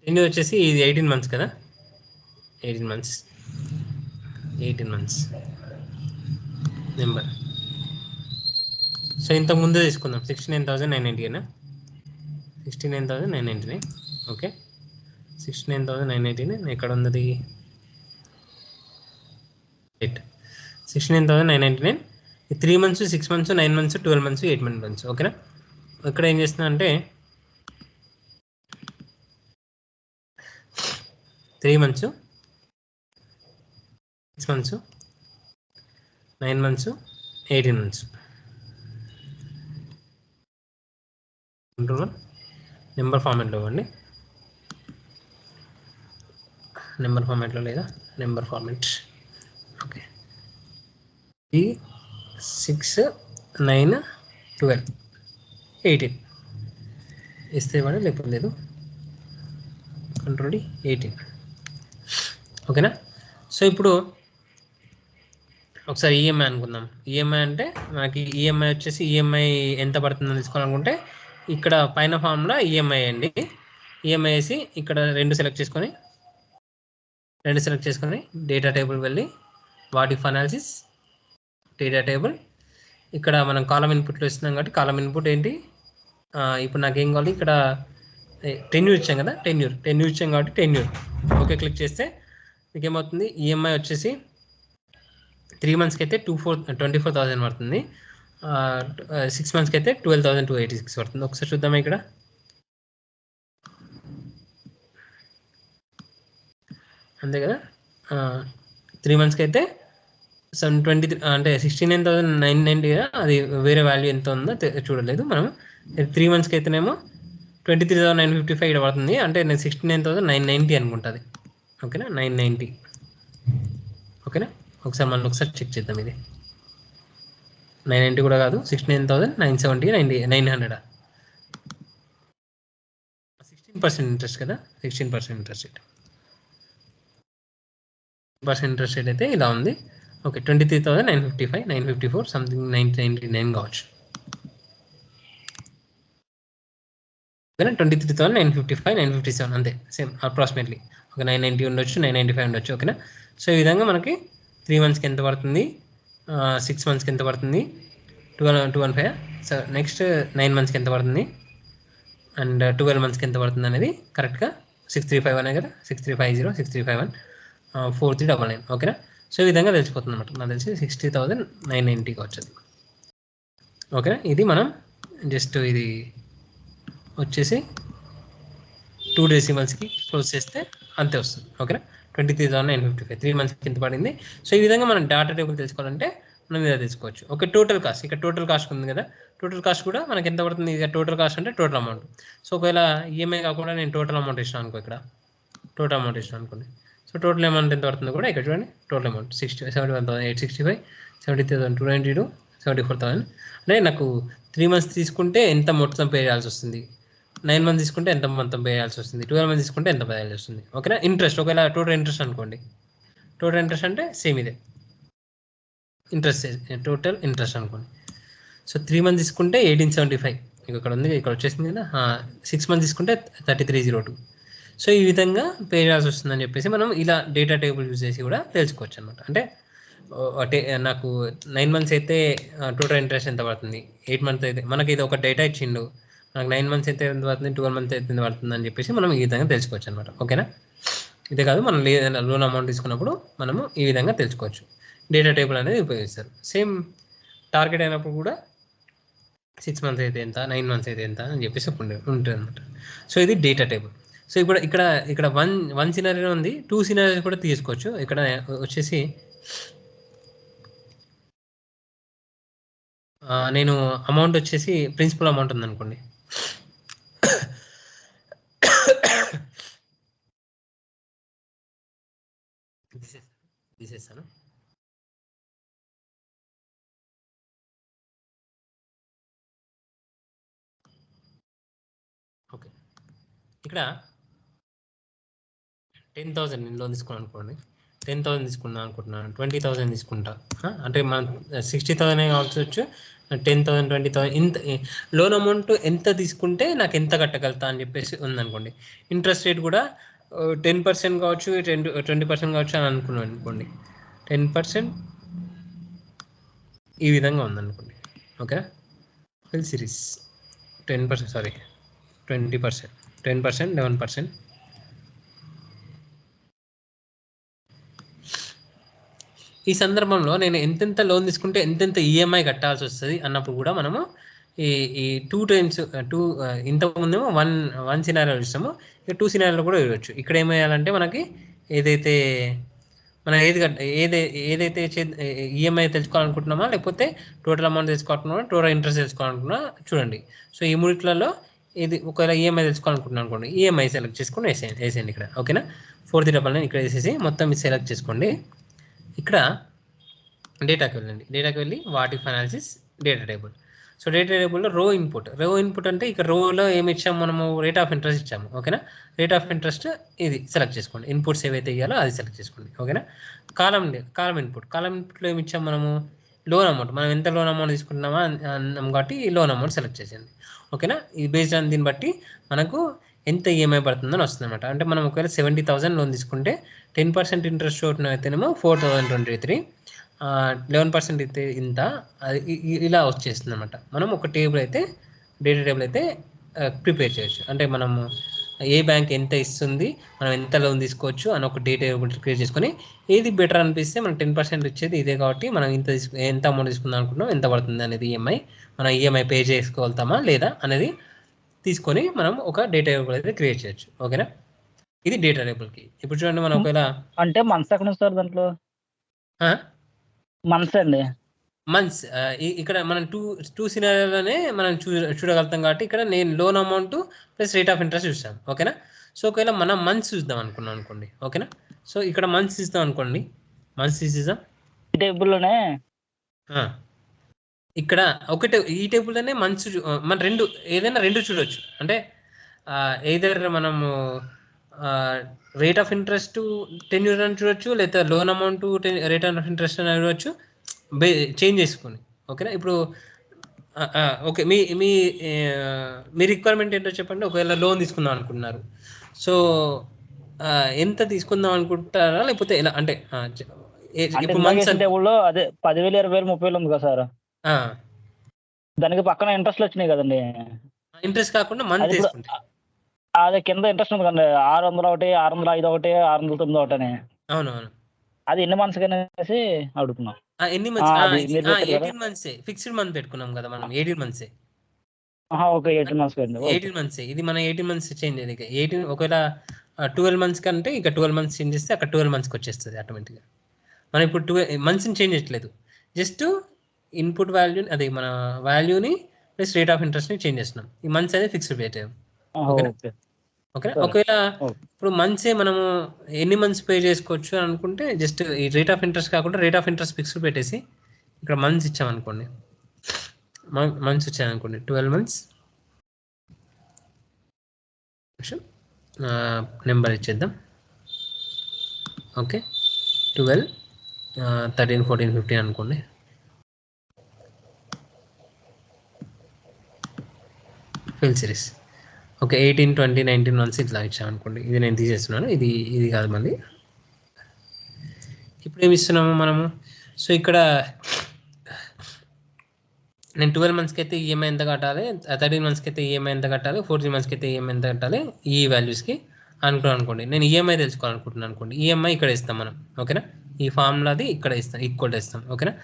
టెన్యూర్ వచ్చేసి ఇది 18 months కదా, 18 months నెంబర్. సో ఇంతకు ముందే తీసుకుందాం 69,990 69,999. ఓకే, 69,999 ఎక్కడ ఉన్నది? 69,999 3 months, 6 months, 9 months, 12 months, 8 months. ఓకేనా? ఇక్కడ ఏం చేస్తున్నా అంటే 3 months, 6 months, 9 months, 18 months. Number ఫార్మాట్లో ఇవ్వండి. నెంబర్ ఫార్మాట్లో లేదా? Number format. ఓకే, 6, 9, 12, 18 ఇస్తే ఇవ్వండి, లేకపోతే లేదు. కంట్రోల్ 18. ఓకేనా? సో ఇప్పుడు ఒకసారి ఈఎంఐ అనుకుందాం. ఈఎంఐ అంటే మనకి ఈఎంఐ వచ్చేసి ఈఎంఐ ఎంత పడుతుందని తీసుకోవాలనుకుంటే ఇక్కడ పైన ఫామ్లో ఈఎంఐ అండి. ఈఎంఐ వేసి ఇక్కడ 2 సెలెక్ట్ చేసుకొని డేటా టేబుల్ వెళ్ళి what if analysis data table. ఇక్కడ మనం కాలం ఇన్పుట్లో ఇస్తున్నాం కాబట్టి కాలం ఇన్పుట్ ఏంటి, ఇప్పుడు నాకేం కావాలి, ఇక్కడ టెన్యూర్ ఇచ్చాం కదా, టెన్యూర్ ఇచ్చాం కాబట్టి టెన్యూర్. ఓకే క్లిక్ చేస్తే మీకు ఏమవుతుంది, ఈఎంఐ వచ్చేసి 3 monthsకి అయితే 24,000 పడుతుంది, 6 monthsకి అయితే 12,286 పడుతుంది. ఒకసారి చూద్దామా ఇక్కడ. అంతే కదా, 3 monthsకి అయితే 723 అంటే 69,990 కదా, అది వేరే వాల్యూ ఎంత ఉందో చూడలేదు మనం. 3 monthsకి అయితేనేమో 23,955 ఇక్కడ పడుతుంది, అంటే నేను 69,990 అనుకుంటుంది. ఓకేనా, 990. ఓకేనా, ఒకసారి చెక్ చేద్దాం. ఇది 990 కూడా కాదు, 69,970, 900. 16% ఇంట్రెస్ట్ కదా, 16% ఇంట్రెస్ట్ రేట్. ఇంట్రెస్ట్ రేట్ అయితే ఇలా ఉంది. ఓకే, 23,955, 954 సంథింగ్ 999 కావచ్చు. ఓకేనా, 23,955, 957 అంతే, సేమ్ అప్రాక్సిమేట్లీ. ఒక 990 ఉండొచ్చు, 995 ఉండొచ్చు. ఓకేనా, సో ఈ విధంగా మనకి 3 monthsకి ఎంత పడుతుంది, 6 monthsకి ఎంత పడుతుంది, 215. సో నెక్స్ట్ 9 monthsకి ఎంత పడుతుంది అండ్ 12 monthsకి ఎంత పడుతుంది అనేది కరెక్ట్గా 6351 కదా, 6350, 6351, 4399. ఓకేనా, సో ఈ విధంగా తెలిసిపోతుంది అనమాట. నాకు తెలిసి 60,990 వచ్చేది. ఓకేనా, ఇది మనం జస్ట్ ఇది వచ్చేసి 2 decimals క్లోజ్ చేస్తే అంతే వస్తుంది. ఓకేనా, 23,955 3 monthsకి ఎంత పడింది. సో ఈ విధంగా మనం డేటా టేబుల్ తెలుసుకోవాలంటే మనం ఇలా తెలుసుకోవచ్చు. ఓకే, టోటల్ కాస్ట్, ఇక్కడ టోటల్ కాస్ట్ ఉంది కదా, టోటల్ కాస్ట్ కూడా మనకి ఎంత పడుతుంది. ఇక టోటల్ కాస్ట్ అంటే టోటల్ అమౌంట్. సో ఒకవేళ ఈఎంఐ కాకుండా నేను టోటల్ అమౌంట్ ఇస్తాను అనుకో, ఇక్కడ టోటల్ అమౌంట్ ఇస్తాను అనుకోండి. సో టోటల్ అమౌంట్ ఎంత పడుతుందో కూడా ఇక్కడ చూడండి. Total amount 71,865, 70,292, 74,000. అంటే నాకు 3 months తీసుకుంటే ఎంత మొత్తం పే చేయాల్సి వస్తుంది, 9 months తీసుకుంటే ఎంత మొత్తం పే చేయాల్సి వస్తుంది, 12 months తీసుకుంటే ఎంత పే చేయాల్సి వస్తుంది. ఓకేనా, ఇంట్రెస్ట్ ఒకవేళ టోటల్ ఇంట్రెస్ట్ అనుకోండి. టోటల్ ఇంట్రెస్ట్ అంటే సేమ్ ఇదే టోటల్ ఇంట్రెస్ట్ అనుకోండి. సో 3 months తీసుకుంటే 1875 ఇక్కడ ఉంది, ఇక్కడ వచ్చేసింది కదా. 6 months తీసుకుంటే 3302. సో ఈ విధంగా పే చేయాల్సి వస్తుందని చెప్పేసి మనం ఇలా డేటా టేబుల్ యూజ్ చేసి కూడా తెలుసుకోవచ్చు అనమాట. అంటే నాకు 9 months అయితే టోటల్ ఇంట్రెస్ట్ ఎంత పడుతుంది, 8 months అయితే మనకి ఇది ఒక డేటా ఇచ్చిండు, నాకు 9 months అయితే ఎంత పడుతుంది, 12 months అయితే ఎంత పడుతుంది అని చెప్పేసి మనం ఈ విధంగా తెలుసుకోవచ్చు అనమాట. ఓకేనా, ఇదే కాదు మనం లోన్ అమౌంట్ తీసుకున్నప్పుడు మనము ఈ విధంగా తెలుసుకోవచ్చు. డేటా టేబుల్ అనేది ఉపయోగిస్తారు. సేమ్ టార్గెట్ అయినప్పుడు కూడా 6 months అయితే ఎంత, 9 months అయితే ఎంత అని చెప్పేసి ఉంటుంది అనమాట. సో ఇది డేటా టేబుల్. సో ఇక్కడ వన్ సినారియో ఉంది, 2 సినారియో కూడా తీసుకోవచ్చు. ఇక్కడ వచ్చేసి నేను అమౌంట్ వచ్చేసి ప్రిన్సిపల్ అమౌంట్ ఉందనుకోండి. తీసేస్తాను. ఓకే, ఇక్కడ 10,000 నేను లోన్ తీసుకున్నాను అనుకోండి, 10,000 తీసుకున్నాను అనుకుంటున్నాను, 20,000 తీసుకుంటా. అంటే మనం 60,000 కావచ్చు, 10,000 20,000 ఇంత లోన్ అమౌంట్ ఎంత తీసుకుంటే నాకు ఎంత కట్టగలుగుతా అని చెప్పేసి ఉందనుకోండి. ఇంట్రెస్ట్ రేట్ కూడా 10% కావచ్చు, 20% కావచ్చు అని అనుకున్నాను అనుకోండి. 10% ఈ విధంగా ఉందనుకోండి. Okay, fill series 10%, sorry 20%, 10%, 11%. ఈ సందర్భంలో నేను ఎంతెంత లోన్ తీసుకుంటే ఎంతెంత ఈఎంఐ కట్టాల్సి వస్తుంది అన్నప్పుడు కూడా మనము ఈ 2 టైమ్స్ ఇంతకుముందేమో వన్ సినారియో చూస్తాము, ఇక 2 సినారియోలో కూడా ఇవ్వచ్చు. ఇక్కడ ఏమేయాలంటే మనకి ఏదైతే మనం ఏదైతే ఈఎంఐ తెలుసుకోవాలనుకుంటున్నామా, లేకపోతే టోటల్ అమౌంట్ తెలుసుకోవాలనుకున్నామా, టోటల్ ఇంట్రెస్ట్ తెలుసుకోవాలనుకున్నా చూడండి. సో ఈ మూడిట్లలో ఇది ఒకవేళ ఈఎంఐ తెలుసుకోవాలనుకుంటున్నాను అనుకోండి, ఈఎంఐ సెలెక్ట్ చేసుకొని వేసేయండి ఇక్కడ. ఓకేనా, 439 ఇక్కడ వేసేసి మొత్తం సెలెక్ట్ చేసుకోండి. ఇక్కడ డేటాకి వెళ్ళండి, డేటాకి వెళ్ళి వాటి analysis data table. So data టేబుల్లో రో ఇన్పుట్ అంటే ఇక్కడ రోలో ఏమి ఇచ్చాము మనము, రేట్ ఆఫ్ ఇంట్రెస్ట్ ఇచ్చాము. ఓకేనా, రేట్ ఆఫ్ ఇంట్రెస్ట్ ఇది సెలెక్ట్ చేసుకోండి, ఇన్పుట్స్ ఏవైతే ఇవ్వాలో అది సెలెక్ట్ చేసుకోండి. ఓకేనా, కాలం ఇన్పుట్లో ఏమి ఇచ్చాము మనము, లోన్ అమౌంట్, మనం ఎంత లోన్ అమౌంట్ తీసుకుంటున్నామా అన్నాం కాబట్టి ఈ లోన్ అమౌంట్ సెలెక్ట్ చేసేయండి. ఓకేనా, ఇది బేస్డ్ ఆన్ దీన్ని బట్టి మనకు ఎంత ఈఎంఐ పడుతుందని వస్తుంది అనమాట. అంటే మనం ఒకవేళ 70,000 లోన్ తీసుకుంటే 10% ఇంట్రెస్ట్ అయితేనేమో 4,023, 11% అయితే ఇంత, ఇలా వచ్చేస్తుంది అనమాట. మనం ఒక టేబుల్ అయితే డేటా టేబుల్ అయితే ప్రిపేర్ చేయొచ్చు. అంటే మనము ఏ బ్యాంక్ ఎంత ఇస్తుంది, మనం ఎంత లోన్ తీసుకోవచ్చు అని ఒక డేటా టేబుల్ క్రియేట్ చేసుకొని ఏది బెటర్ అనిపిస్తే మనం 10% ఇచ్చేది ఇదే కాబట్టి మనం ఎంత అమౌంట్ తీసుకుందాం అనుకుంటున్నాం, ఎంత పడుతుంది అనేది ఈఎంఐ, మనం ఈఎంఐ పే చేసుకోగలుగుతామా లేదా అనేది తీసుకొని మనం ఒక డేటా టేబుల్ అయితే క్రియేట్ చేయొచ్చు. ఓకేనా, ఇది డేటా టేబుల్కి. ఇప్పుడు చూడండి మనం ఒకవేళ
అంటే మంత్స్ ఎక్కడ ఉంది సార్ దాంట్లో? మంత్స్ అండి,
మంత్స్ ఇక్కడ మనం టూ సినారియోలోనే మనం చూడగలుగుతాం కాబట్టి ఇక్కడ నేను loan amount plus rate of interest చూస్తాను. ఓకేనా, సో ఒకవేళ మనం మంత్స్ చూద్దాం అనుకున్నాం అనుకోండి. ఓకేనా, సో ఇక్కడ మంత్స్ ఇస్తాం అనుకోండి, మంత్స్ తీసేద్దాం
ఈ టేబుల్లోనే.
ఇక్కడ ఒకటే ఈ టేబుల్లోనే మంత్స్ మన ఏదైనా రెండు చూడవచ్చు. అంటే ఏదర్ మనము రేట్ ఆఫ్ ఇంట్రెస్ట్ 10 years అని చూడొచ్చు, లేదా loan amount rate of interest అని చూడొచ్చు, చేంజ్ చేసుకొని. ఓకేనా, ఇప్పుడు ఓకే, మీ రిక్వైర్మెంట్ ఏంటో చెప్పండి. ఒకవేళ లోన్ తీసుకుందాం అనుకుంటున్నారు, సో ఎంత తీసుకుందాం అనుకుంటారా, లేకపోతే ఎలా అంటే ఇప్పుడు మంత్స్
టేబుల్లో అదే 10,000, 20,000, 30,000 ఉంది కదా సార్, దానికి పక్కన ఇంట్రెస్ట్ వచ్చినాయి కదండి.
ఇంట్రెస్ట్ కాకుండా మంత్ తీసుకుంటే
అదే కింద ఇంట్రెస్ట్ ఉంది కదండి, 600 ఒకటి, 605 ఒకటి, 609 ఒకటి అని.
అవునవును,
అది ఎన్ని మంత్స్ అనేసి అడుగుతున్నాం.
ఎన్ని మంత్స్? 18 months ఫిక్స్డ్ మంత్ పెట్టుకున్నాం కదా మనం, 18 months.
ఓకే, 18 months అండి.
18 months ఇది మన 18 months చేంజ్ అయ్యేది. 18 ఒకవేళ 12 months కంటే ఇక 12 months చేంజ్ చేస్తే అక్కడ 12 monthsకి వచ్చేస్తుంది ఆటోమేటిక్గా. మనం ఇప్పుడు 12 monthsని చేంజ్ చేయట్లేదు, జస్ట్ ఇన్పుట్ వాల్యూ అదే మన వాల్యూని ప్లస్ రేట్ ఆఫ్ ఇంట్రెస్ట్ని చేంజ్ చేస్తున్నాం. ఈ మంత్స్ అనేది ఫిక్స్డ్ రేట్. ఓకే, ఒకవేళ ఇప్పుడు మంత్సే మనము ఎన్ని మంత్స్ పే చేసుకోవచ్చు అని అనుకుంటే జస్ట్ ఈ రేట్ ఆఫ్ ఇంట్రెస్ట్ కాకుండా రేట్ ఆఫ్ ఇంట్రెస్ట్ ఫిక్స్డ్ పెట్టేసి ఇక్కడ మంత్స్ ఇచ్చామనుకోండి, మంత్స్ వచ్చాయనుకోండి, 12 months నెంబర్ ఇచ్చేద్దాం. ఓకే, 12, 13, 14, 15 అనుకోండి. Fill series. ఓకే, 18, 20, 19 months ఇట్లా ఇచ్చామనుకోండి. ఇది నేను తీసేస్తున్నాను, ఇది కాదు మళ్ళీ. ఇప్పుడు ఏమి ఇస్తున్నాము మనము, సో ఇక్కడ నేను 12 monthsకి అయితే ఈఎంఐ ఎంత కట్టాలి, 13 monthsకి అయితే ఈఎంఐ ఎంత కట్టాలి, 14 monthsకి అయితే ఈఎంఐ ఎంత కట్టాలి, ఈ వాల్యూస్కి అనుకోండి. నేను ఈఎంఐ తెలుసుకోవాలనుకుంటున్నాను అనుకోండి, ఈఎంఐ ఇక్కడ ఇస్తాం మనం. ఓకేనా, ఈ ఫార్ములాది ఇక్కడ ఇస్తాం, ఈక్వల్ ఇస్తాం. ఓకేనా,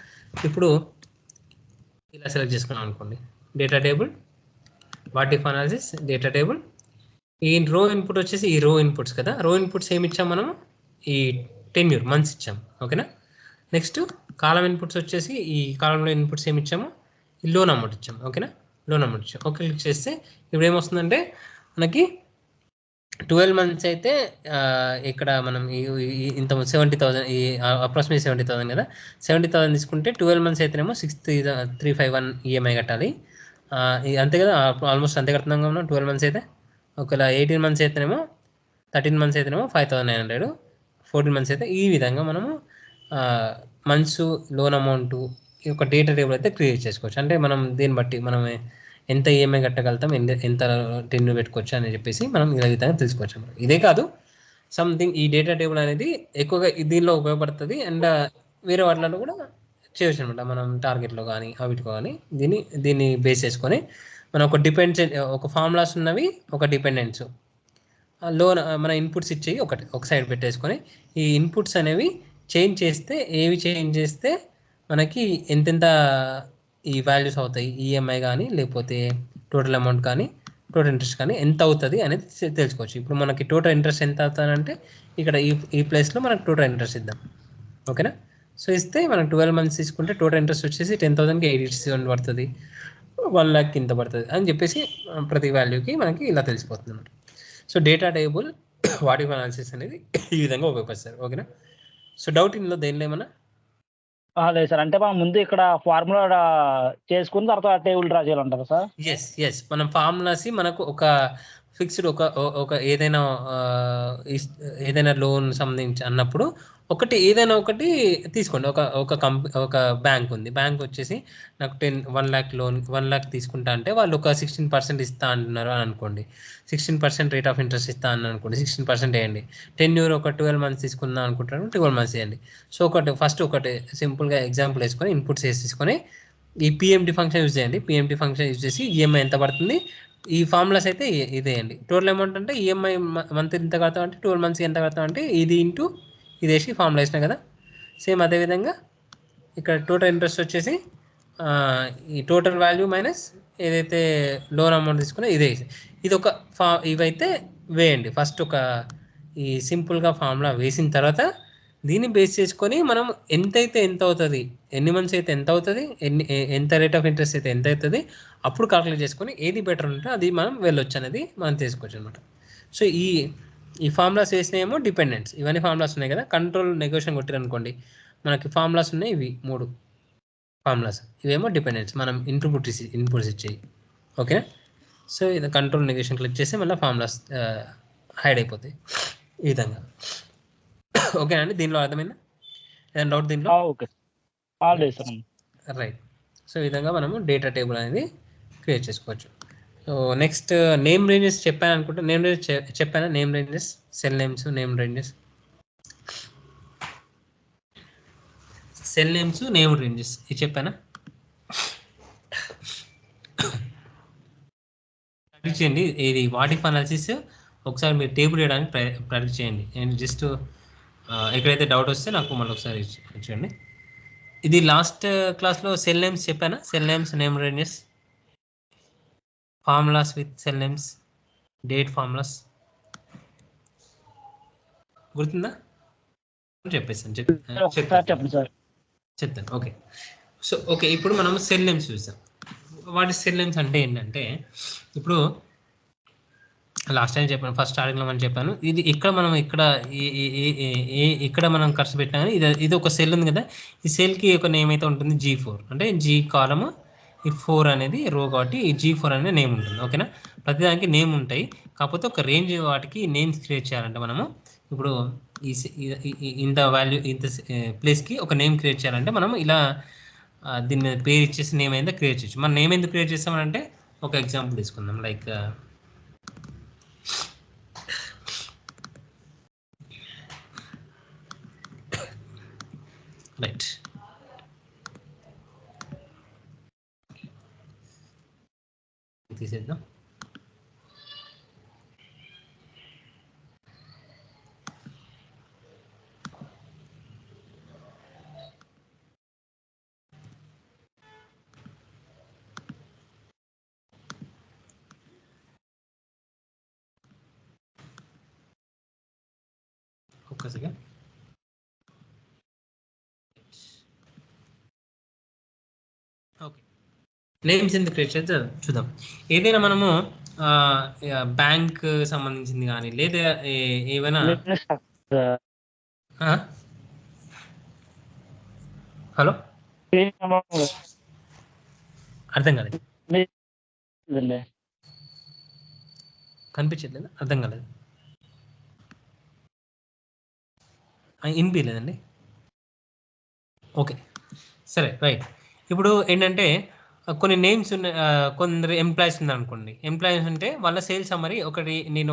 ఇప్పుడు ఇలా సెలెక్ట్ చేసుకున్నాం అనుకోండి, data table, what if analysis data table. ఈ రో ఇన్పుట్ వచ్చేసి ఈ రో ఇన్పుట్స్ కదా, రో ఇన్పుట్స్ ఏమి ఇచ్చాం మనము, ఈ 10 years మంత్స్ ఇచ్చాము. ఓకేనా, నెక్స్ట్ కాలం ఇన్పుట్స్ వచ్చేసి ఈ కాలంలో ఇన్పుట్స్ ఏమి ఇచ్చాము, ఈ లోన్ అమౌంట్ ఇచ్చాము. ఓకేనా, లోన్ అమౌంట్ ఇచ్చాము. ఓకే, క్లిక్ చేస్తే ఇప్పుడు ఏమొస్తుందంటే మనకి 12 months అయితే ఇక్కడ మనం ఇంత 70,000 ఈ అప్రాక్సిమేట్ 70,000 కదా, 70,000 తీసుకుంటే 12 months అయితేనేమో 6,351 ఈఎంఐ కట్టాలి. అంతే కదా, ఆల్మోస్ట్ అంతే కడుతున్నాం కదా 12 months అయితే. ఒకవేళ 18 months అయితేనేమో 13 months అయితేనేమో 5,900, 14 months అయితే ఈ విధంగా మనము మంత్స్ లోన్ అమౌంట్ ఒక డేటా టేబుల్ అయితే క్రియేట్ చేసుకోవచ్చు. అంటే మనం దీన్ని బట్టి మనం ఎంత ఈఎంఐ కట్టగలుగుతాం, ఎంత టెన్యూర్ పెట్టుకోవచ్చు అని చెప్పేసి మనం ఈ విధంగా తెలుసుకోవచ్చు. ఇదే కాదు సంథింగ్ ఈ డేటా టేబుల్ అనేది ఎక్కువగా దీనిలో ఉపయోగపడుతుంది అండ్ వేరే వాటిలో కూడా చేయవచ్చు అనమాట. మనం టార్గెట్లో కానీ వీటిలో కానీ దీన్ని బేస్ చేసుకొని మనం ఒక ఫార్ములాస్ ఉన్నవి, ఒక డిపెండెన్స్ లోన్ మన ఇన్పుట్స్ ఇచ్చేవి ఒక సైడ్ పెట్టేసుకొని ఈ ఇన్పుట్స్ అనేవి చేంజ్ చేస్తే మనకి ఎంతెంత ఈ వాల్యూస్ అవుతాయి, ఈఎంఐ కానీ లేకపోతే టోటల్ అమౌంట్ కానీ టోటల్ ఇంట్రెస్ట్ కానీ ఎంత అవుతుంది అనేది తెలుసుకోవచ్చు. ఇప్పుడు మనకి టోటల్ ఇంట్రెస్ట్ ఎంత అవుతుందంటే ఇక్కడ ఈ ప్లేస్లో మనకు టోటల్ ఇంట్రెస్ట్ ఇద్దాం. ఓకేనా? సో ఇస్తే మనకు 12 months తీసుకుంటే టోటల్ ఇంట్రెస్ట్ వచ్చేసి 10,000కి 87 పడుతుంది, 1 lakh ఇంత పడుతుంది అని చెప్పేసి ప్రతి వాల్యూకి మనకి ఇలా తెలిసిపోతుంది అన్నమాట. So data table what if analysis అనేది ఈ విధంగా ఉపయోగిస్తారు. ఓకేనా? సో డౌట్ ఇందులో దేనిలో ఏమన్నా?
లేదు సార్, అంటే మనం ముందు ఇక్కడ ఫార్ములా చేసుకుని తర్వాత టేబుల్ డ్రా చేయాలంటారా సార్?
ఎస్ మనం ఫార్ములాసి మనకు ఒక ఫిక్స్డ్ ఒక ఏదైనా లోన్ సంబంధించి అన్నప్పుడు ఏదైనా ఒకటి తీసుకోండి. ఒక బ్యాంక్ ఉంది, బ్యాంక్ వచ్చేసి నాకు 1 lakh లోన్ 1 lakh తీసుకుంటా అంటే వాళ్ళు ఒక 16% ఇస్తా అంటున్నారు అని అనుకోండి. 16% రేట్ ఆఫ్ ఇంట్రెస్ట్ ఇస్తా అని అనుకోండి, 16% వేయండి. టెన్యూర్ ఒక 12 months తీసుకుందాం అనుకుంటారు, 12 months వేయండి. సో ఫస్ట్ సింపుల్గా ఎగ్జాంపుల్ వేసుకొని ఇన్పుట్స్ వేసేసుకొని ఈ పిఎండి ఫంక్షన్ యూజ్ చేయండి. పిఎండి ఫంక్షన్ యూజ్ చేసి ఈఎంఐ ఎంత పడుతుంది ఈ ఫార్ములాస్ అయితే ఇదేయండి. టోటల్ అమౌంట్ అంటే ఈఎంఐ మంత్ ఎంత కడతాం అంటే 12 months ఎంత కడతాం అంటే ఇది ఇంటూ ఇది వేసి ఫార్ములా వేసినా కదా. సేమ్ అదేవిధంగా ఇక్కడ టోటల్ ఇంట్రెస్ట్ వచ్చేసి ఈ టోటల్ వాల్యూ మైనస్ ఏదైతే లోన్ అమౌంట్ తీసుకున్నా ఇదే. ఇది ఇవైతే వేయండి. ఫస్ట్ ఈ సింపుల్గా ఫార్ములా వేసిన తర్వాత దీన్ని బేస్ చేసుకొని మనం ఎంత అవుతుంది, ఎన్ని మంత్స్ అయితే ఎంత అవుతుంది, ఎంత రేట్ ఆఫ్ ఇంట్రెస్ట్ అయితే ఎంత అవుతుంది అప్పుడు కాల్కులేట్ చేసుకొని ఏది బెటర్ ఉంటే అది మనం వెళ్ళొచ్చు అనేది మనం తీసుకోవచ్చు అనమాట. సో ఈ ఫార్ములాస్ వేసినేమో డిపెండెంట్స్, ఇవన్నీ ఫార్ములాస్ ఉన్నాయి కదా. కంట్రోల్ నెగోషియేషన్ కొట్టారనుకోండి మనకి ఫార్ములాస్ ఉన్నాయి, ఇవి 3 ఫార్ములాస్, ఇవేమో డిపెండెంట్స్ మనం ఇన్పుట్స్ ఇచ్చేవి. ఓకే? సో ఇది కంట్రోల్ నెగోషియేషన్ క్లిక్ చేస్తే మళ్ళీ ఫార్ములాస్ హైడ్ అయిపోతాయి ఈ విధంగా. ఓకే అండి, దీనిలో అర్థమైందా? ఏదైనా డౌట్ దీంట్లో?
Okay
right. సో ఈ విధంగా మనము డేటా టేబుల్ అనేది క్రియేట్ చేసుకోవచ్చు. సో నెక్స్ట్ నేమ్ రేంజెస్ చెప్పాను అనుకుంటా. నేమ్ రేంజెస్ చెప్పానా? Name ranges, cell names, name ranges, cell names, name ranges ఇది చెప్పానా? ప్రాక్టీస్ చేయండి. ఇది వాట్ ఇఫ్ అనాలిసిస్ ఒకసారి మీరు టేబుల్ వేయడానికి ప్రాక్టీస్ చేయండి. నేను జస్ట్ ఎక్కడైతే డౌట్ వస్తే నాకు మళ్ళీ ఒకసారి ఇచ్చేయండి. ఇది లాస్ట్ క్లాస్లో సెల్ నేమ్స్ చెప్పానా? Cell names, name ranges, formulas with cell names, date formulas గుర్తుందా? చెప్పేస్తాను చెప్తాను. ఓకే. సో ఓకే, ఇప్పుడు మనం సెల్ నేమ్స్ చూస్తాం. వాటి సెల్ నేమ్స్ అంటే ఏంటంటే ఇప్పుడు లాస్ట్ టైం చెప్పాను, ఫస్ట్ స్టార్టింగ్లో మనం చెప్పాను, ఇది ఇక్కడ మనం ఖర్చు పెట్టినా కానీ ఇది ఒక సెల్ ఉంది కదా. ఈ సెల్కి ఒక నేమ్ అయితే ఉంటుంది G4, అంటే G కాలమ్, ఈ 4 అనేది రో కాబట్టి ఈ G4 అనే నేమ్ ఉంటుంది. ఓకేనా? ప్రతిదానికి నేమ్ ఉంటాయి, కాకపోతే ఒక రేంజ్ వాటికి నేమ్స్ క్రియేట్ చేయాలంటే మనము ఇప్పుడు ఇంత వాల్యూ ఇంత ప్లేస్కి ఒక నేమ్ క్రియేట్ చేయాలంటే మనం ఇలా దీని మీద పేరు ఇచ్చేసి నేమ్ అయితే క్రియేట్ చేయొచ్చు. మనం నేమ్ ఎందుకు క్రియేట్ చేస్తామంటే ఒక ఎగ్జాంపుల్ తీసుకుందాం. లైక్ రైట్, తీసేద్దాం. ఒక్క సెకండ్. ఓకే, నేమ్స్ ఎందుకు క్రియేట్ చేస్తే చూద్దాం. ఏదైనా మనము బ్యాంక్ సంబంధించింది కానీ లేదా ఏమైనా హలో అర్థం కాలేదు, కనిపించట్లేదు, అర్థం కాలేదు. వినిపించలేదండి. ఓకే, సరే రైట్. ఇప్పుడు ఏంటంటే కొన్ని నేమ్స్ ఉన్నాయి, కొందరు ఎంప్లాయీస్ ఉన్నారనుకోండి. ఎంప్లాయీస్ ఉంటే వాళ్ళ సేల్స్ సమ్మరీ ఒకటి, నేను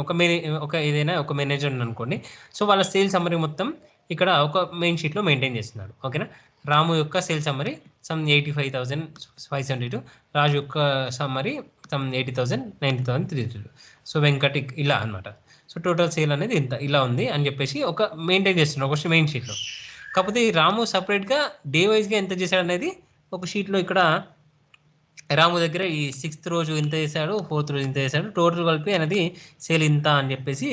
ఒక ఏదైనా ఒక మేనేజర్ అనుకోండి. సో వాళ్ళ సేల్స్ సమ్మరీ మొత్తం ఇక్కడ ఒక మెయిన్ షీట్లో మెయింటైన్ చేస్తున్నాడు. ఓకేనా. రాము యొక్క సేల్స్ సమ్మరీ సమ్ 85,572, రాజు యొక్క సమ్మరీ సమ్ 80,000, 90,332. సో వెంకట్ ఇలా అనమాట. సో టోటల్ సేల్ అనేది ఇంత ఇలా ఉంది అని చెప్పేసి ఒక మెయింటైన్ చేస్తున్నాడు ఒక మెయిన్ షీట్లో. కాకపోతే ఈ రాము సపరేట్గా డే వైజ్గా ఎంత చేశాడు అనేది ఒక షీట్లో ఇక్కడ రాము దగ్గర ఈ 6th రోజు ఇంత చేశాడు, 4th రోజు ఇంత చేశాడు, టోటల్ కలిపి అనేది సేల్ ఇంత అని చెప్పేసి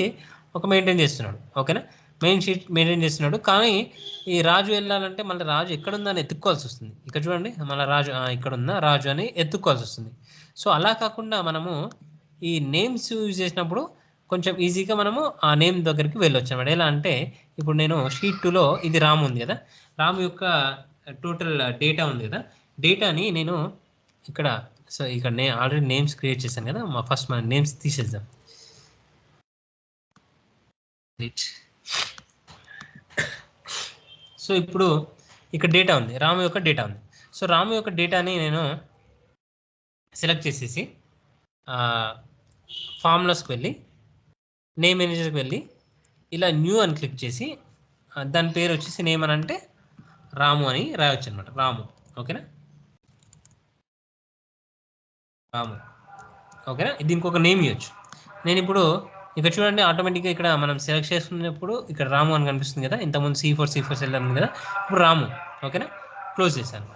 ఒక మెయింటైన్ చేస్తున్నాడు. ఓకేనా. మెయిన్ షీట్ మెయింటైన్ చేస్తున్నాడు. కానీ ఈ రాజు వెళ్ళాలంటే మళ్ళీ రాజు ఎక్కడుందని ఎత్తుక్కోవాల్సి వస్తుంది. ఇక్కడ చూడండి, మళ్ళీ రాజు ఇక్కడ ఉందా రాజు అని ఎత్తుక్కోవాల్సి వస్తుంది. సో అలా కాకుండా మనము ఈ నేమ్స్ యూజ్ చేసినప్పుడు కొంచెం ఈజీగా మనము ఆ నేమ్ దగ్గరికి వెళ్ళొచ్చు అన్నమాట. ఎలా అంటే ఇప్పుడు నేను షీట్ 2లో ఇది రాము ఉంది కదా, రాము యొక్క టోటల్ డేటా ఉంది కదా, డేటాని నేను ఇక్కడ సో ఇక్కడ నేను ఆల్రెడీ నేమ్స్ క్రియేట్ చేశాను కదా, ఫస్ట్ మన నేమ్స్ తీసేద్దాం. సో ఇప్పుడు ఇక్కడ డేటా ఉంది, రాము యొక్క డేటా ఉంది. సో రాము యొక్క డేటాని నేను సెలెక్ట్ చేసేసి ఫార్ములాస్కి వెళ్ళి నేమ్ మేనేజర్కి వెళ్ళి ఇలా న్యూ అని క్లిక్ చేసి దాని పేరు వచ్చేసి నేమ్ అని అంటే రాము అని రాయొచ్చు అనమాట. రాము. ఓకేనా, రాము. ఓకేనా, దీనికి ఒక నేమ్ ఇవ్వచ్చు. నేను ఇప్పుడు ఇక్కడ చూడండి, ఆటోమేటిక్గా ఇక్కడ మనం సెలెక్ట్ చేసుకున్నప్పుడు ఇక్కడ రాము అని కనిపిస్తుంది కదా, ఇంతకుముందు C4 సెల్ ఉంది కదా, ఇప్పుడు రాము. ఓకేనా, క్లోజ్ చేశాను.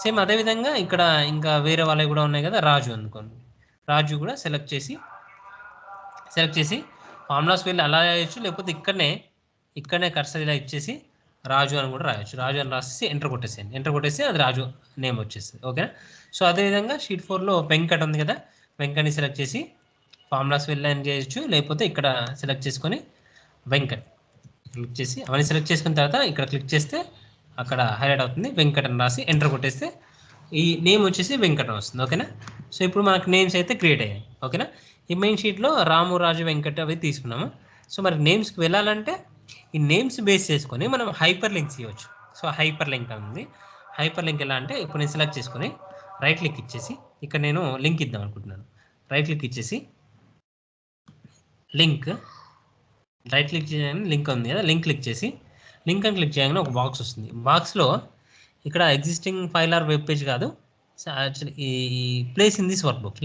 సేమ్ అదేవిధంగా ఇక్కడ ఇంకా వేరే వాళ్ళవి కూడా ఉన్నాయి కదా, రాజు అనుకోండి. రాజు కూడా సెలెక్ట్ చేసి ఫార్ములాస్ వెళ్ళి అలా రాయొచ్చు, లేకపోతే ఇక్కడనే కర్సర్ ఇలా ఇచ్చేసి రాజు అని కూడా రాయొచ్చు. రాజు అని రాసేసి ఎంటర్ కొట్టేసేయండి. ఎంటర్ కొట్టేసి అది రాజు నేమ్ వచ్చేస్తుంది. ఓకేనా. సో అదేవిధంగా షీట్ 4లో వెంకట్ ఉంది కదా, వెంకట్ని సెలెక్ట్ చేసి ఫార్ములాస్ వెళ్ళి అని చేయొచ్చు, లేకపోతే ఇక్కడ సెలెక్ట్ చేసుకొని వెంకట్ క్లిక్ చేసి అవన్నీ సెలెక్ట్ చేసుకున్న తర్వాత ఇక్కడ క్లిక్ చేస్తే అక్కడ హైలైట్ అవుతుంది, వెంకట్ అని రాసి ఎంటర్ కొట్టేస్తే ఈ నేమ్ వచ్చేసి వెంకట్ అని వస్తుంది. ఓకేనా. సో ఇప్పుడు మనకు నేమ్స్ అయితే క్రియేట్ అయ్యాయి. ఓకేనా. ఈ మెయిన్ షీట్లో రాము, రాజు, వెంకట్ అవి తీసుకున్నాము. సో మరి నేమ్స్కి వెళ్ళాలంటే ఈ నేమ్స్ బేస్ చేసుకొని మనం హైపర్ లింక్స్ ఇవ్వచ్చు. సో హైపర్ లింక్ ఉంది. హైపర్ లింక్ ఎలా అంటే ఇప్పుడు నేను సెలెక్ట్ చేసుకొని రైట్ క్లిక్ ఇచ్చేసి ఇక్కడ నేను లింక్ ఇద్దాం అనుకుంటున్నాను. రైట్ క్లిక్ ఇచ్చేసి లింక్, రైట్ క్లిక్ చేయగానే లింక్ ఉంది కదా, లింక్ క్లిక్ చేసి లింక్ అని క్లిక్ చేయగానే ఒక బాక్స్ వస్తుంది. బాక్స్లో ఇక్కడ existing file or web page కాదు, యాక్చువల్లీ ఈ place in this work book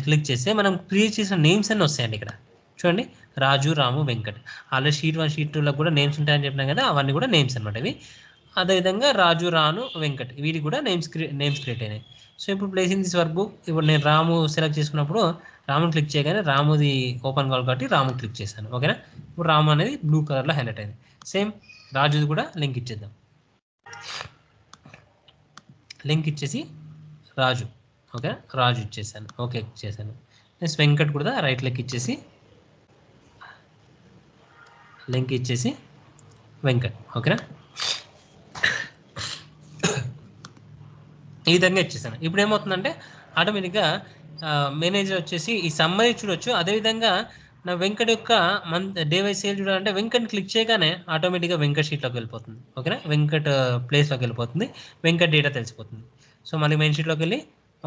click చేస్తే మనం క్రియేట్ చేసిన నేమ్స్ అన్నీ వస్తాయండి. ఇక్కడ చూడండి, రాజు, రాము, వెంకట్. ఆల్రెడీ షీట్ 1 షీట్ 2లో కూడా నేమ్స్ ఉంటాయని చెప్పినాం కదా, అవన్నీ కూడా నేమ్స్ అనమాట ఇవి. అదేవిధంగా రాజు, రాను, వెంకట్ వీటికి కూడా నేమ్స్ క్రియేట్ అయినాయి. సో ఇప్పుడు place in this work book, ఇప్పుడు నేను రాము సెలెక్ట్ చేసుకున్నప్పుడు రాముని క్లిక్ చేయగానే రాముది ఓపెన్ కావాలి కాబట్టి రాము క్లిక్ చేశాను. ఓకేనా. ఇప్పుడు రాము అనేది బ్లూ కలర్లో హైలైట్ అయింది. సేమ్ రాజుది కూడా లింక్ ఇచ్చేద్దాం. లింక్ ఇచ్చేసి రాజు, ఓకే రాజు ఇచ్చేసాను. ఓకే ఇచ్చేసాను. నెక్స్ట్ వెంకట్ కూడా రైట్ లింక్ ఇచ్చేసి వెంకట్. ఓకేనా, ఈ విధంగా ఇచ్చేసాను. ఇప్పుడు ఏమవుతుందంటే ఆటోమేటిక్గా మేనేజర్ వచ్చేసి ఈ సమ్మరీ చూడొచ్చు. అదేవిధంగా నా వెంకట్ యొక్క డే వైజ్ సేల్ చూడాలంటే వెంకట్ క్లిక్ చేయగానే ఆటోమేటిక్గా వెంకట్ షీట్లోకి వెళ్ళిపోతుంది. ఓకేనా, వెంకట్ ప్లేస్లోకి వెళ్ళిపోతుంది, వెంకట్ డేటా తెలిసిపోతుంది. సో మళ్ళీ మెయిన్ షీట్లోకి వెళ్ళి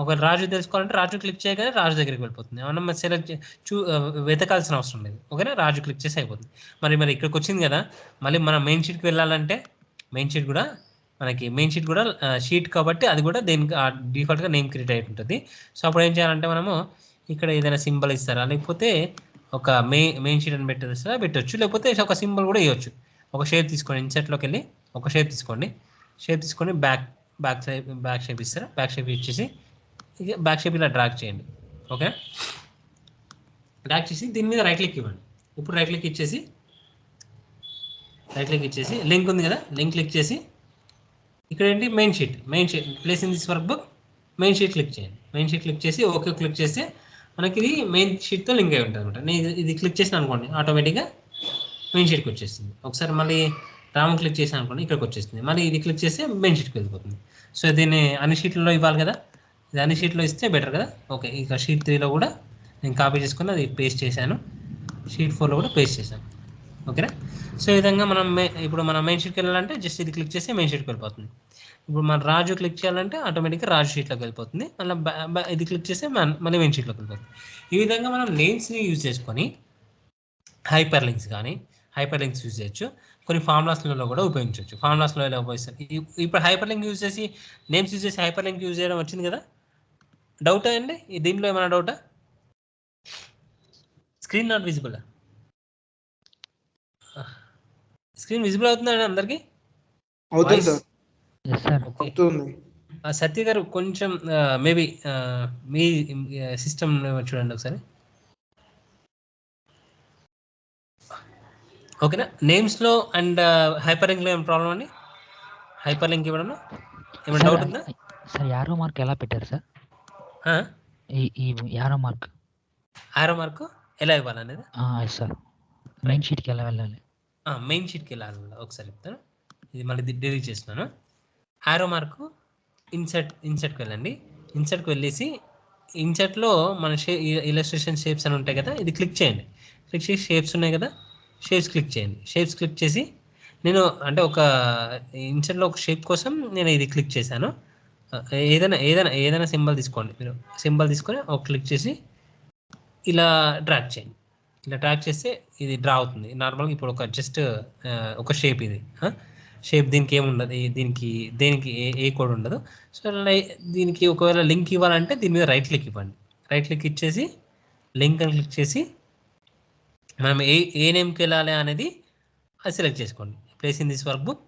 ఒక రాజు తెలుసుకోవాలంటే రాజు క్లిక్ చేయగానే రాజు దగ్గరికి వెళ్ళిపోతుంది. ఏమన్నా సెలెక్ట్ వెతకాల్సిన అవసరం లేదు. ఓకేనా, రాజు క్లిక్ చేసి అయిపోతుంది. మరి ఇక్కడికి వచ్చింది కదా, మళ్ళీ మనం మెయిన్ షీట్కి వెళ్ళాలంటే మెయిన్ షీట్ కూడా షీట్ కాబట్టి అది కూడా దేనికి డిఫాల్ట్గా నేమ్ క్రియేట్ అయి ఉంటుంది. సో అప్పుడు ఏం చేయాలంటే మనము ఇక్కడ ఏదైనా సింబల్ ఇస్తారా, లేకపోతే ఒక మెయిన్ షీట్ అని పెట్టవచ్చు, లేకపోతే ఒక సింబల్ కూడా ఇవ్వచ్చు. ఒక షేప్ తీసుకోండి, ఇన్సెట్లోకి వెళ్ళి ఒక షేప్ తీసుకోండి, బ్యాక్ షేప్ ఇస్తారా, బ్యాక్ షేప్ ఇచ్చేసి బ్యాక్ షేప్ ఇలా డ్రాగ్ చేయండి. ఓకే, డ్రాగ్ చేసి దీని మీద రైట్ క్లిక్ ఇవ్వండి. ఇప్పుడు రైట్ క్లిక్ ఇచ్చేసి లింక్ ఉంది కదా, లింక్ క్లిక్ చేసి ఇక్కడ ఏంటి main sheet place in this work book main sheet click చేయండి. మెయిన్ షీట్ క్లిక్ చేసి ఓకే క్లిక్ చేస్తే మనకి ఇది మెయిన్ షీట్తో లింక్ అయి ఉంటుంది అనమాట. నేను ఇది క్లిక్ చేసిన అనుకోండి ఆటోమేటిక్గా మెయిన్ షీట్కి వచ్చేస్తుంది. ఒకసారి మళ్ళీ రాము క్లిక్ చేసాను అనుకోండి ఇక్కడికి వచ్చేస్తుంది. మళ్ళీ ఇది క్లిక్ చేస్తే మెయిన్ షీట్కి వెళ్ళిపోతుంది. సో దీన్ని అన్ని షీట్లలో ఇవ్వాలి కదా, ఇది అన్ని షీట్లో ఇస్తే బెటర్ కదా. ఓకే, ఇక షీట్ 3లో కూడా నేను కాపీ చేసుకుని అది పేస్ట్ చేశాను, షీట్ 4లో కూడా పేస్ట్ చేశాను. ఓకేనా. సో ఈ విధంగా మనం ఇప్పుడు మనం మెయిన్ షీట్కి వెళ్ళాలంటే జస్ట్ ఇది క్లిక్ చేస్తే మెయిన్ షీట్కి వెళ్ళిపోతుంది. ఇప్పుడు మన రాజు క్లిక్ చేయాలంటే ఆటోమేటిక్గా రాజు షీట్లోకి వెళ్ళిపోతుంది. మళ్ళీ ఇది క్లిక్ చేస్తే మళ్ళీ మెయిన్ షీట్లోకి వెళ్ళిపోతుంది. ఈ విధంగా మనం నేమ్స్ని యూజ్ చేసుకొని హైపర్ లింక్స్ యూజ్ చేయొచ్చు. కొన్ని ఫార్ములాస్లలో కూడా ఉపయోగించవచ్చు. ఫార్ములాస్లో ఎలా ఉపయోగిస్తారు? ఇప్పుడు హైపర్ లింక్ యూజ్ చేసి నేమ్స్ యూజ్ చేసి హైపర్ లింక్ యూజ్ చేయడం వచ్చింది కదా. డౌటా అండి దీంట్లో ఏమైనా డౌటా? Screen not visible. Screen visible అవుతుందండి అందరికి? సత్య గారు కొంచెం మేబీ మీ సిస్టమ్ చూడండి ఒకసారి. ఓకేనా. నేమ్స్లో అండ్ హైపర్ లింక్లో ఏమైనా ప్రాబ్లం అండి? హైపర్ లింక్ ఇవ్వడం ఏమైనా డౌట్ ఉందా
సార్? యారో మార్క్ ఎలా పెట్టారు సార్? ఈ యారో మార్క్
ఎలా ఇవ్వాలనేది
సార్ మెయిన్ షీట్కి ఎలా వెళ్ళాలి?
మెయిన్ షీట్కి వెళ్ళాలి ఒకసారి చెప్తాను. ఇది మళ్ళీ డిలీట్ చేస్తున్నాను. యారో మార్క్ ఇన్సర్ట్కి వెళ్ళండి. ఇన్సర్ట్కి వెళ్ళేసి ఇన్సర్ట్లో మన ఇలస్ట్రేషన్ షేప్స్ అని ఉంటాయి కదా, ఇది క్లిక్ చేయండి. క్లిక్ చేసి షేప్స్ ఉన్నాయి కదా, షేప్స్ క్లిక్ చేయండి. షేప్స్ క్లిక్ చేసి నేను అంటే ఒక ఇన్సర్ట్లో ఒక షేప్ కోసం నేను ఇది క్లిక్ చేశాను. ఏదైనా సింబల్ తీసుకోండి. మీరు సింబల్ తీసుకొని ఒక క్లిక్ చేసి ఇలా డ్రాగ్ చేయండి. ఇలా డ్రాగ్ చేస్తే ఇది డ్రా అవుతుంది. నార్మల్గా ఇప్పుడు ఒక జస్ట్ ఒక షేప్, ఇది షేప్. దీనికి ఏముండదు, దేనికి ఏ కోడ్ ఉండదు. సో దీనికి ఒకవేళ లింక్ ఇవ్వాలంటే దీని మీద రైట్ క్లిక్ ఇవ్వండి. రైట్ క్లిక్ ఇచ్చేసి లింక్ అని క్లిక్ చేసి మనం ఏ నేమ్కి వెళ్ళాలి అనేది అది సెలెక్ట్ చేసుకోండి. Place in this workbook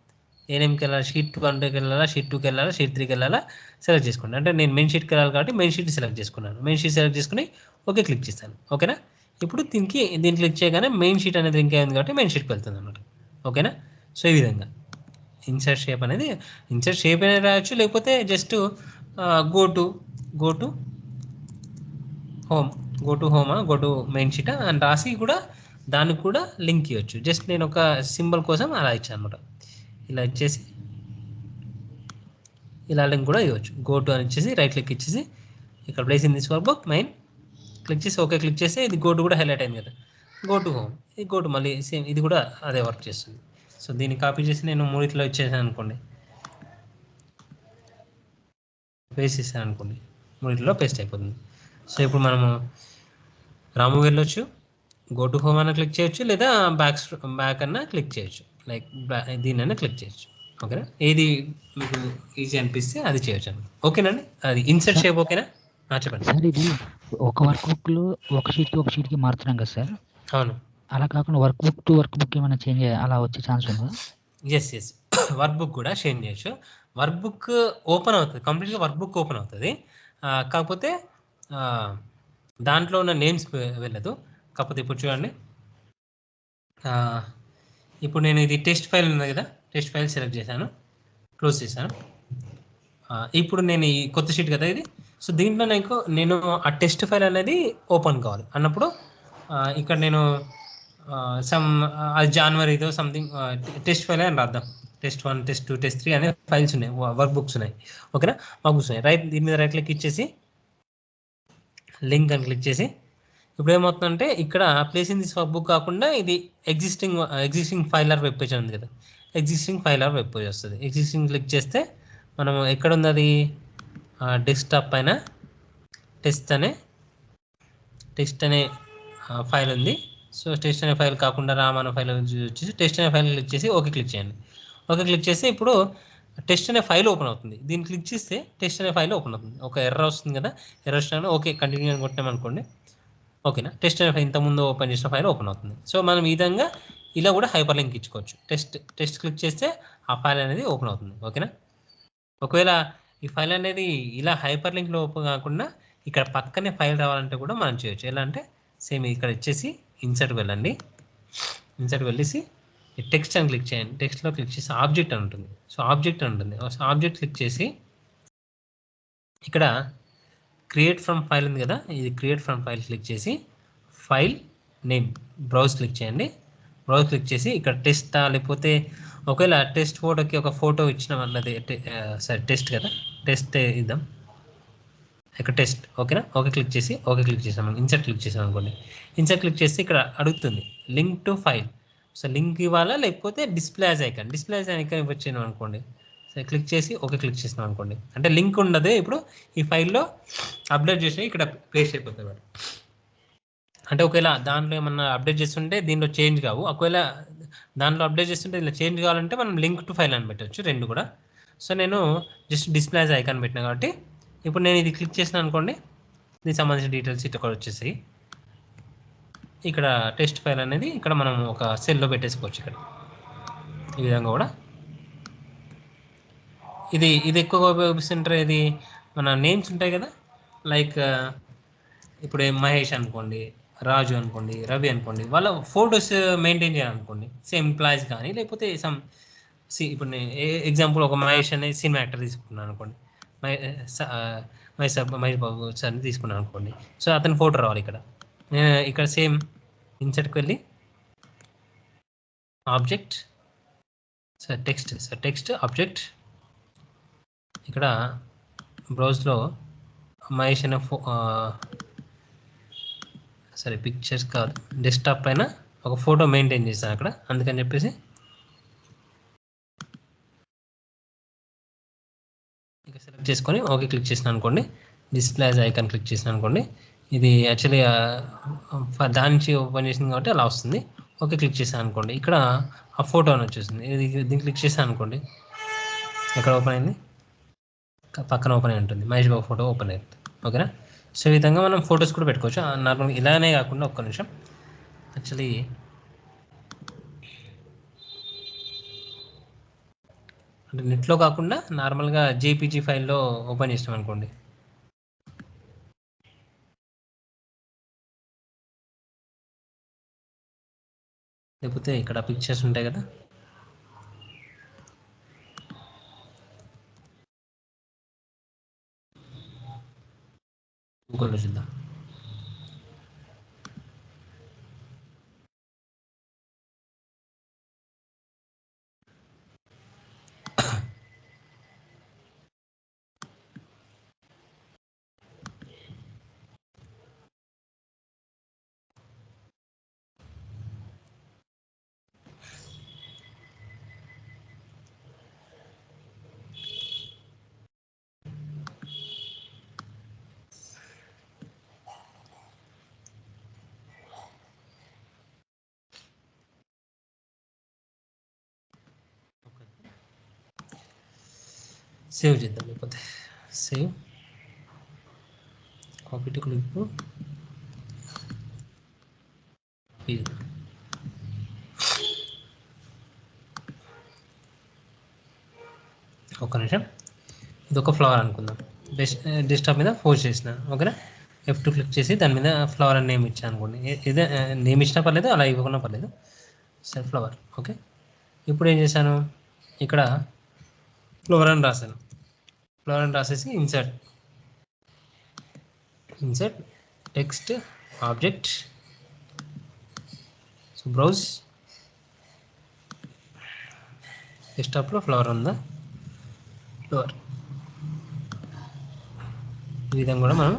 ఏ నేమ్కి వెళ్ళాలి, షీట్ 1కి వెళ్ళాలా, షీట్ 2కి వెళ్ళాలా, షీట్ 3కి వెళ్ళాలా సెలెక్ట్ చేసుకోండి. అంటే నేను మెయిన్ షీట్కి వెళ్ళాలి కాబట్టి మెయిన్ షీట్ సెలెక్ట్ చేసుకున్నాను. మెయిన్ షీట్ సెలెక్ట్ చేసుకుని ఓకే క్లిక్ చేస్తాను. ఓకేనా. ఇప్పుడు దీన్ని క్లిక్ చేయగానే మెయిన్ షీట్ అనేది లింక్ అయింది కాబట్టి మెయిన్ షీట్కి వెళ్తుంది అన్నమాట. ఓకేనా. సో ఈ విధంగా ఇన్సర్ట్ షేప్ అనేది రాయొచ్చు, లేకపోతే just go to main sheet అని రాసి కూడా దానికి కూడా లింక్ ఇవ్వచ్చు. జస్ట్ నేను ఒక సింబల్ కోసం అలా ఇచ్చాను అనమాట. ఇలా ఇచ్చేసి ఇలా లింక్ కూడా ఇవ్వచ్చు. గో టు అని ఇచ్చేసి రైట్ క్లిక్ ఇచ్చేసి ఇక్కడ place in this work book main click చేసి ఓకే క్లిక్ చేస్తే ఇది గో టు కూడా హైలైట్ అయింది కదా. గో టు హోమ్, ఇది గో టు మళ్ళీ సేమ్, ఇది కూడా అదే వర్క్ చేస్తుంది. సో దీన్ని కాపీ చేసి నేను మూడిట్లో ఇచ్చేసాను అనుకోండి, పేస్ట్ చేసాను అనుకోండి, మూడిట్లో పేస్ట్ అయిపోతుంది. సో ఇప్పుడు మనము రాము వెళ్ళొచ్చు, గో టు హోమ్ అన్న క్లిక్ చేయొచ్చు, లేదా బ్యాక్ అన్న క్లిక్ చేయొచ్చు, లైక్ దీన్నైనా క్లిక్ చేయొచ్చు. ఓకేనా. ఏది మీకు ఈజీ అనిపిస్తే అది చేయొచ్చు అండి. ఓకేనండి. అది ఇన్సర్ట్ షేప్ ఓకేనా? చెప్పండి
సార్. ఇది ఒక వర్క్ బుక్లో ఒక షీట్కి మారుతున్నాం కదా సార్?
అవును.
అలా కాకుండా work book to work book ఏమైనా చేంజ్ అలా వచ్చే ఛాన్స్ ఉందా?
ఎస్ వర్క్ బుక్ కూడా చేంజ్ చేయొచ్చు. వర్క్ బుక్ ఓపెన్ అవుతుంది, కంప్లీట్గా వర్క్ బుక్ ఓపెన్ అవుతుంది. కాకపోతే దాంట్లో ఉన్న నేమ్స్ వెళ్ళదు. కాకపోతే ఇప్పుడు చూడండి, ఇప్పుడు నేను ఇది టెస్ట్ ఫైల్ ఉంది కదా, టెస్ట్ ఫైల్ సెలెక్ట్ చేశాను, క్లోజ్ చేశాను. ఇప్పుడు నేను ఈ కొత్త షీట్ కదా ఇది. సో దీంట్లో నేను ఆ టెస్ట్ ఫైల్ అనేది ఓపెన్ కావాలి అన్నప్పుడు ఇక్కడ నేను అది జనవరితో సంథింగ్ టెస్ట్ ఫైల్ అని రాద్దాం. టెస్ట్ 1, టెస్ట్ 2, టెస్ట్ 3 అనే ఫైల్స్ ఉన్నాయి, వర్క్ బుక్స్ ఉన్నాయి. ఓకేనా. వర్క్ బుక్స్ ఉన్నాయి. దీని మీద రైట్ క్లిక్ ఇచ్చేసి లింక్ అని క్లిక్ చేసి ఇప్పుడు ఏమవుతుందంటే ఇక్కడ place in this work book కాకుండా ఇది ఎగ్జిస్టింగ్ ఫైలర్ వెబ్ పేజ్ ఉంది కదా, ఎగ్జిస్టింగ్ ఫైలర్ వెబ్ పేజ్ వస్తుంది. ఎగ్జిస్టింగ్ క్లిక్ చేస్తే మనం ఎక్కడ ఉంది అది, డెస్క్టాప్ పైన టెస్ట్ అనే ఫైల్ ఉంది. సో టెస్ట్ అనే ఫైల్ కాకుండా రామ్ అనే ఫైల్ వచ్చేసి టెస్ట్ అనే ఫైల్ క్లిక్ చేసి ఓకే క్లిక్ చేయండి. ఓకే క్లిక్ చేస్తే ఇప్పుడు టెస్ట్ అనే ఫైల్ ఓపెన్ అవుతుంది. దీన్ని క్లిక్ చేస్తే టెస్ట్ అనే ఫైల్ ఓపెన్ అవుతుంది. ఒక ఎర్రర్ వస్తుంది కదా, ఎర్రర్ వస్తున్నా ఓకే కంటిన్యూ అని కొట్టినామనుకోండి. ఓకేనా. టెస్ట్ అనే ఫైల్ ఇంతకుముందు ఓపెన్ చేసిన ఫైల్ ఓపెన్ అవుతుంది. సో మనం ఈ విధంగా ఇలా కూడా హైపర్ లింక్ ఇచ్చుకోవచ్చు. టెస్ట్ క్లిక్ చేస్తే ఆ ఫైల్ అనేది ఓపెన్ అవుతుంది. ఓకేనా. ఒకవేళ ఈ ఫైల్ అనేది ఇలా హైపర్ లింక్లో ఓపెన్ కాకుండా ఇక్కడ పక్కనే ఫైల్ రావాలంటే కూడా మనం చేయొచ్చు. ఎలా అంటే సేమ్ ఇక్కడ ఇచ్చేసి ఇన్సర్ట్కి వెళ్ళండి. ఇన్సర్ట్కి వెళ్ళేసి టెక్స్ట్ అని క్లిక్ చేయండి. టెక్స్ట్లో క్లిక్ చేసి ఆబ్జెక్ట్ అని ఉంటుంది. సో ఆబ్జెక్ట్ అని ఉంటుంది. ఆబ్జెక్ట్ క్లిక్ చేసి ఇక్కడ క్రియేట్ ఫ్రమ్ ఫైల్ ఉంది కదా, ఇది క్రియేట్ ఫ్రమ్ ఫైల్ క్లిక్ చేసి ఫైల్ నేమ్ బ్రౌజ్ క్లిక్ చేయండి. బ్రౌజ్ క్లిక్ చేసి ఇక్కడ టెస్టా లేకపోతే ఒకవేళ టెస్ట్ ఫోటోకి ఒక ఫోటో ఇచ్చినాం అన్నది సరే టెస్ట్ కదా, టెస్ట్ ఇద్దాం. ఇక్కడ టెస్ట్ ఓకేనా. ఓకే క్లిక్ చేసి ఓకే క్లిక్ చేసాం. ఇన్సర్ట్ క్లిక్ చేసాం అనుకోండి. ఇన్సర్ట్ క్లిక్ చేసి ఇక్కడ అడుగుతుంది link to file. So link ఇవ్వాలా లేకపోతే డిస్ప్లే యాజ్ ఐకాన్ ఇవ్వచ్చాను అనుకోండి. సో క్లిక్ చేసి ఓకే క్లిక్ చేసినాం అనుకోండి, అంటే లింక్ ఉండదు ఇప్పుడు ఈ ఫైల్లో అప్డేట్ చేసి ఇక్కడ పేస్ట్ అయిపోతుంది. అంటే ఒకవేళ దాంట్లో ఏమన్నా అప్డేట్ చేస్తుంటే దీంట్లో చేంజ్ కావు, ఒకవేళ దాంట్లో అప్డేట్ చేస్తుంటే ఇలా చేంజ్ కావాలంటే మనం లింక్ టు ఫైల్ అని పెట్టచ్చు, రెండు కూడా. సో నేను జస్ట్ డిస్ప్లే యాజ్ ఐకాన్ పెట్టినా కాబట్టి ఇప్పుడు నేను ఇది క్లిక్ చేసిన అనుకోండి, దీనికి సంబంధించిన డీటెయిల్స్ ఇక్కడ కూడా వచ్చేసాయి. ఇక్కడ టెస్ట్ ఫైల్ అనేది ఇక్కడ మనం ఒక సెల్లో పెట్టేసుకోవచ్చు ఇక్కడ ఈ విధంగా కూడా. ఇది ఎక్కువగా ఉపయోగిస్తుంటారు. ఇది మన నేమ్స్ ఉంటాయి కదా, లైక్ ఇప్పుడు మహేష్ అనుకోండి, రాజు అనుకోండి, రవి అనుకోండి, వాళ్ళ ఫొటోస్ మెయింటైన్ చేయాలనుకోండి, సేమ్ ఎంప్లాయీస్ కానీ లేకపోతే సమ్ ఇప్పుడు నేను ఎగ్జాంపుల్ ఒక మహేష్ అనే సినిమా యాక్టర్ తీసుకున్నాను అనుకోండి, మహేష్ బాబు సార్ని తీసుకున్నాను అనుకోండి. సో అతని ఫోటో రావాలి ఇక్కడ. ఇక్కడ సేమ్ ఇన్సర్ట్కి వెళ్ళి ఆబ్జెక్ట్ టెక్స్ట్ ఆబ్జెక్ట్, ఇక్కడ బ్రౌజ్లో మహేష్ అనే సరే పిక్చర్స్ కాదు, డెస్క్టాప్ పైన ఒక ఫోటో మెయింటైన్ చేశాను అక్కడ, అందుకని చెప్పేసి ఇక సెలెక్ట్ చేసుకొని ఓకే క్లిక్ చేసిన అనుకోండి, డిస్ప్లే యాజ్ ఐకాన్ క్లిక్ చేసిన అనుకోండి, ఇది యాక్చువల్లీ దాని నుంచి ఓపెన్ చేసింది కాబట్టి అలా వస్తుంది. ఓకే క్లిక్ చేశాను అనుకోండి, ఇక్కడ ఆ ఫోటో అని వచ్చేసింది. దీన్ని క్లిక్ చేశాను అనుకోండి, ఎక్కడ ఓపెన్ అయింది, పక్కన ఓపెన్ అయి ఉంటుంది, మహేష్ బాబు ఫోటో ఓపెన్ అవుతుంది. ఓకేనా. సో ఈ విధంగా మనం ఫొటోస్ కూడా పెట్టుకోవచ్చు. నార్మల్గా ఇలానే కాకుండా ఒక్క నిమిషం, యాక్చువల్లీ అంటే నెట్లో కాకుండా నార్మల్గా జేపీజీ ఫైల్లో ఓపెన్ చేసాం అనుకోండి, లేకపోతే ఇక్కడ పిక్చర్స్ ఉంటాయి కదా, గూగుల్లో చూద్దాం. సేవ్ చేద్దాం, లేకపోతే సేవ్ కాపీ టు క్లిప్ ఒక్క నిమిషం. ఇది ఒక ఫ్లవర్ అనుకుందాం, డెస్క్టాప్ మీద ఫోర్స్ చేసిన, ఓకేనా. F2 క్లిక్ చేసి దాని మీద ఫ్లవర్ అని నేమ్ ఇచ్చాను అనుకోండి, ఇదే నేమ్ ఇచ్చినా పర్లేదు, అలా ఇవ్వకుండా పర్లేదు, సరే ఫ్లవర్. ఓకే, ఇప్పుడు ఏం చేశాను, ఇక్కడ ఫ్లవర్ అని రాశాను, ఫ్లవర్ అని రాసేసి insert text object, so browse, డెస్క్టాప్లో ఫ్లవర్ ఉందా, ఫ్లవర్. ఈ విధంగా కూడా మనం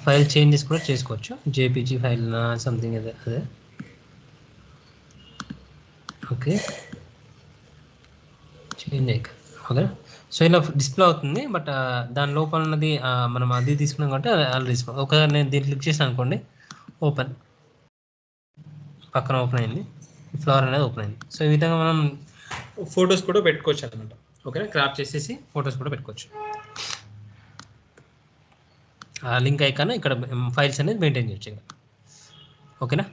ఫైల్ చేంజెస్ కూడా చేసుకోవచ్చు, జేపీజీ ఫైల్ సంథింగ్ అదే. ఓకే చేంజ్ అయ్యాక ఓకే. సో ఇలా డిస్ప్లే అవుతుంది, బట్ దాని లోపల ఉన్నది మనం అది తీసుకున్నాం కాబట్టి అలా డిస్ప్లే. ఒకసారి నేను దీన్ని క్లిక్ చేసాను అనుకోండి, ఓపెన్, పక్కన ఓపెన్ అయింది, ఫ్లవర్ అనేది ఓపెన్ అయింది. సో ఈ విధంగా మనం ఫొటోస్ కూడా పెట్టుకోవచ్చు అనమాట. ఓకేనా, క్రాప్ చేసేసి ఫొటోస్ కూడా పెట్టుకోవచ్చు. ఆ లింక్ ఐకాన్ ఇక్కడ ఫైల్స్ అనేది మెయింటైన్ చేయొచ్చు ఇక్కడ. ఓకేనా,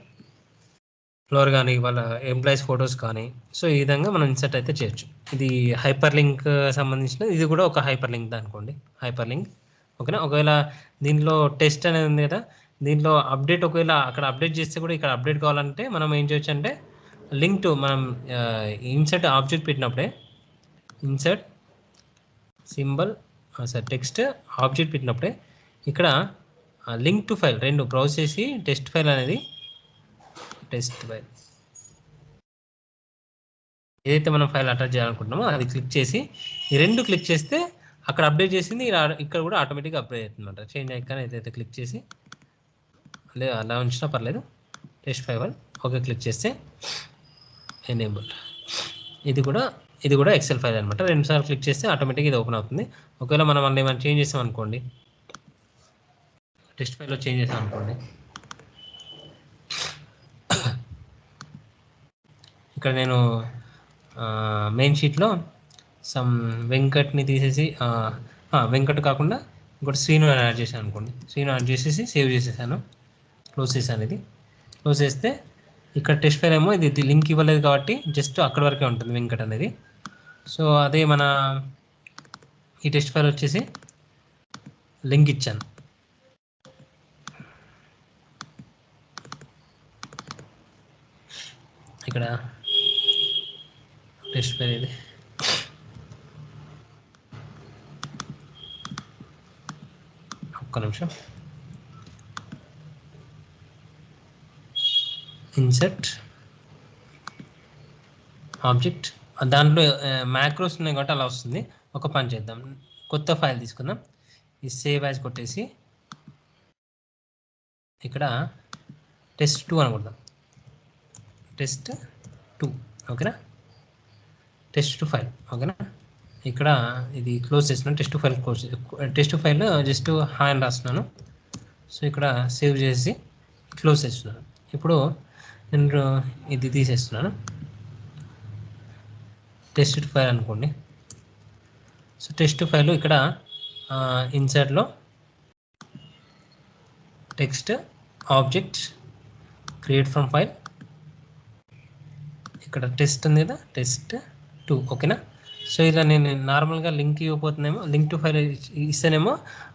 ఫ్లోర్ కానీ వాళ్ళ ఎంప్లాయీస్ ఫొటోస్ కానీ. సో ఈ విధంగా మనం ఇన్సర్ట్ అయితే చేయొచ్చు. ఇది హైపర్ లింక్ సంబంధించిన, ఇది కూడా ఒక హైపర్ లింక్ అనుకోండి, హైపర్ లింక్. ఓకేనా, ఒకవేళ దీనిలో టెస్ట్ అనేది ఉంది కదా, దీంట్లో అప్డేట్ ఒకవేళ అక్కడ అప్డేట్ చేస్తే కూడా ఇక్కడ అప్డేట్ కావాలంటే మనం ఏం చేయొచ్చు అంటే, లింక్ టు మనం ఇన్సర్ట్ ఆబ్జెక్ట్ పెట్టినప్పుడే ఇన్సర్ట్ సింబల్ టెక్స్ట్ ఆబ్జెక్ట్ పెట్టినప్పుడే ఇక్కడ లింక్ టు ఫైల్ రెండు బ్రౌజ్ చేసి టెస్ట్ ఫైల్ అనేది టెస్ట్ ఫైల్ ఏదైతే మనం ఫైల్ అటాచ్ చేయాలనుకుంటున్నామో అది క్లిక్ చేసి ఈ రెండు క్లిక్ చేస్తే అక్కడ అప్డేట్ చేసింది ఇక్కడ కూడా ఆటోమేటిక్గా అప్డేట్ అవుతుంది అనమాట. చేంజ్ ఐకాన్ అయితే క్లిక్ చేసి లేదు అలా ఉంచినా పర్లేదు. టెస్ట్ 5 ఓకే క్లిక్ చేస్తే ఎనేబుల్. ఇది కూడా ఎక్సెల్ ఫైల్ అనమాట. 2 సార్లు క్లిక్ చేస్తే ఆటోమేటిక్గా ఇది ఓపెన్ అవుతుంది. ఒకవేళ మనం మళ్ళీ ఏమైనా చేంజ్ చేసాం అనుకోండి, టెస్ట్ ఫైల్లో చేంజ్ చేసాం అనుకోండి, ఇక్కడ నేను మెయిన్ షీట్లో సమ్ వెంకట్ని తీసేసి వెంకట్ కాకుండా ఇంకోటి శ్రీను అని యాడ్ చేశాను అనుకోండి. శ్రీను యాడ్ చేసేసి సేవ్ చేసేసాను, క్లోజ్ చేశాను. ఇది క్లోజ్ చేస్తే ఇక్కడ టెస్ట్ ఫైల్ ఏమో ఇది లింక్ ఇవ్వలేదు కాబట్టి జస్ట్ అక్కడి వరకే ఉంటుంది వెంకట్ అనేది. సో అదే మన ఈ టెస్ట్ ఫైల్ వచ్చేసి లింక్ ఇచ్చాను. ఇక్కడ టెస్ట్ ఫైల్ ఇది ఒక్క నిమిషం. ఇన్సర్ట్ ఆబ్జెక్ట్, దాంట్లో మ్యాక్రోస్ ఉన్నాయి కాబట్టి అలా వస్తుంది. ఒక పని చేద్దాం, కొత్త ఫైల్ తీసుకుందాం. ఈ సేవ్ యాజ్ కొట్టేసి ఇక్కడ test2 అనుకుందాం. test2 ఓకేనా, test2 ఫైల్ ఓకేనా. ఇక్కడ ఇది క్లోజ్ చేస్తున్నాను, test2 file close. test2 file just hi అని రాస్తున్నాను. సో ఇక్కడ సేవ్ చేసి క్లోజ్ చేస్తున్నాను. ఇప్పుడు నేను ఇది తీసేస్తున్నాను, test2 ఫైల్ అనుకోండి. సో test2 ఫైల్ ఇక్కడ ఇన్సర్ట్లో text object create from file, ఇక్కడ టెస్ట్ ఉంది కదా, test2 ఓకేనా. సో ఇలా నేను నార్మల్గా లింక్ ఇవ్వబోతుందేమో, లింక్ టు ఫైల్ ఇస్తేనేమో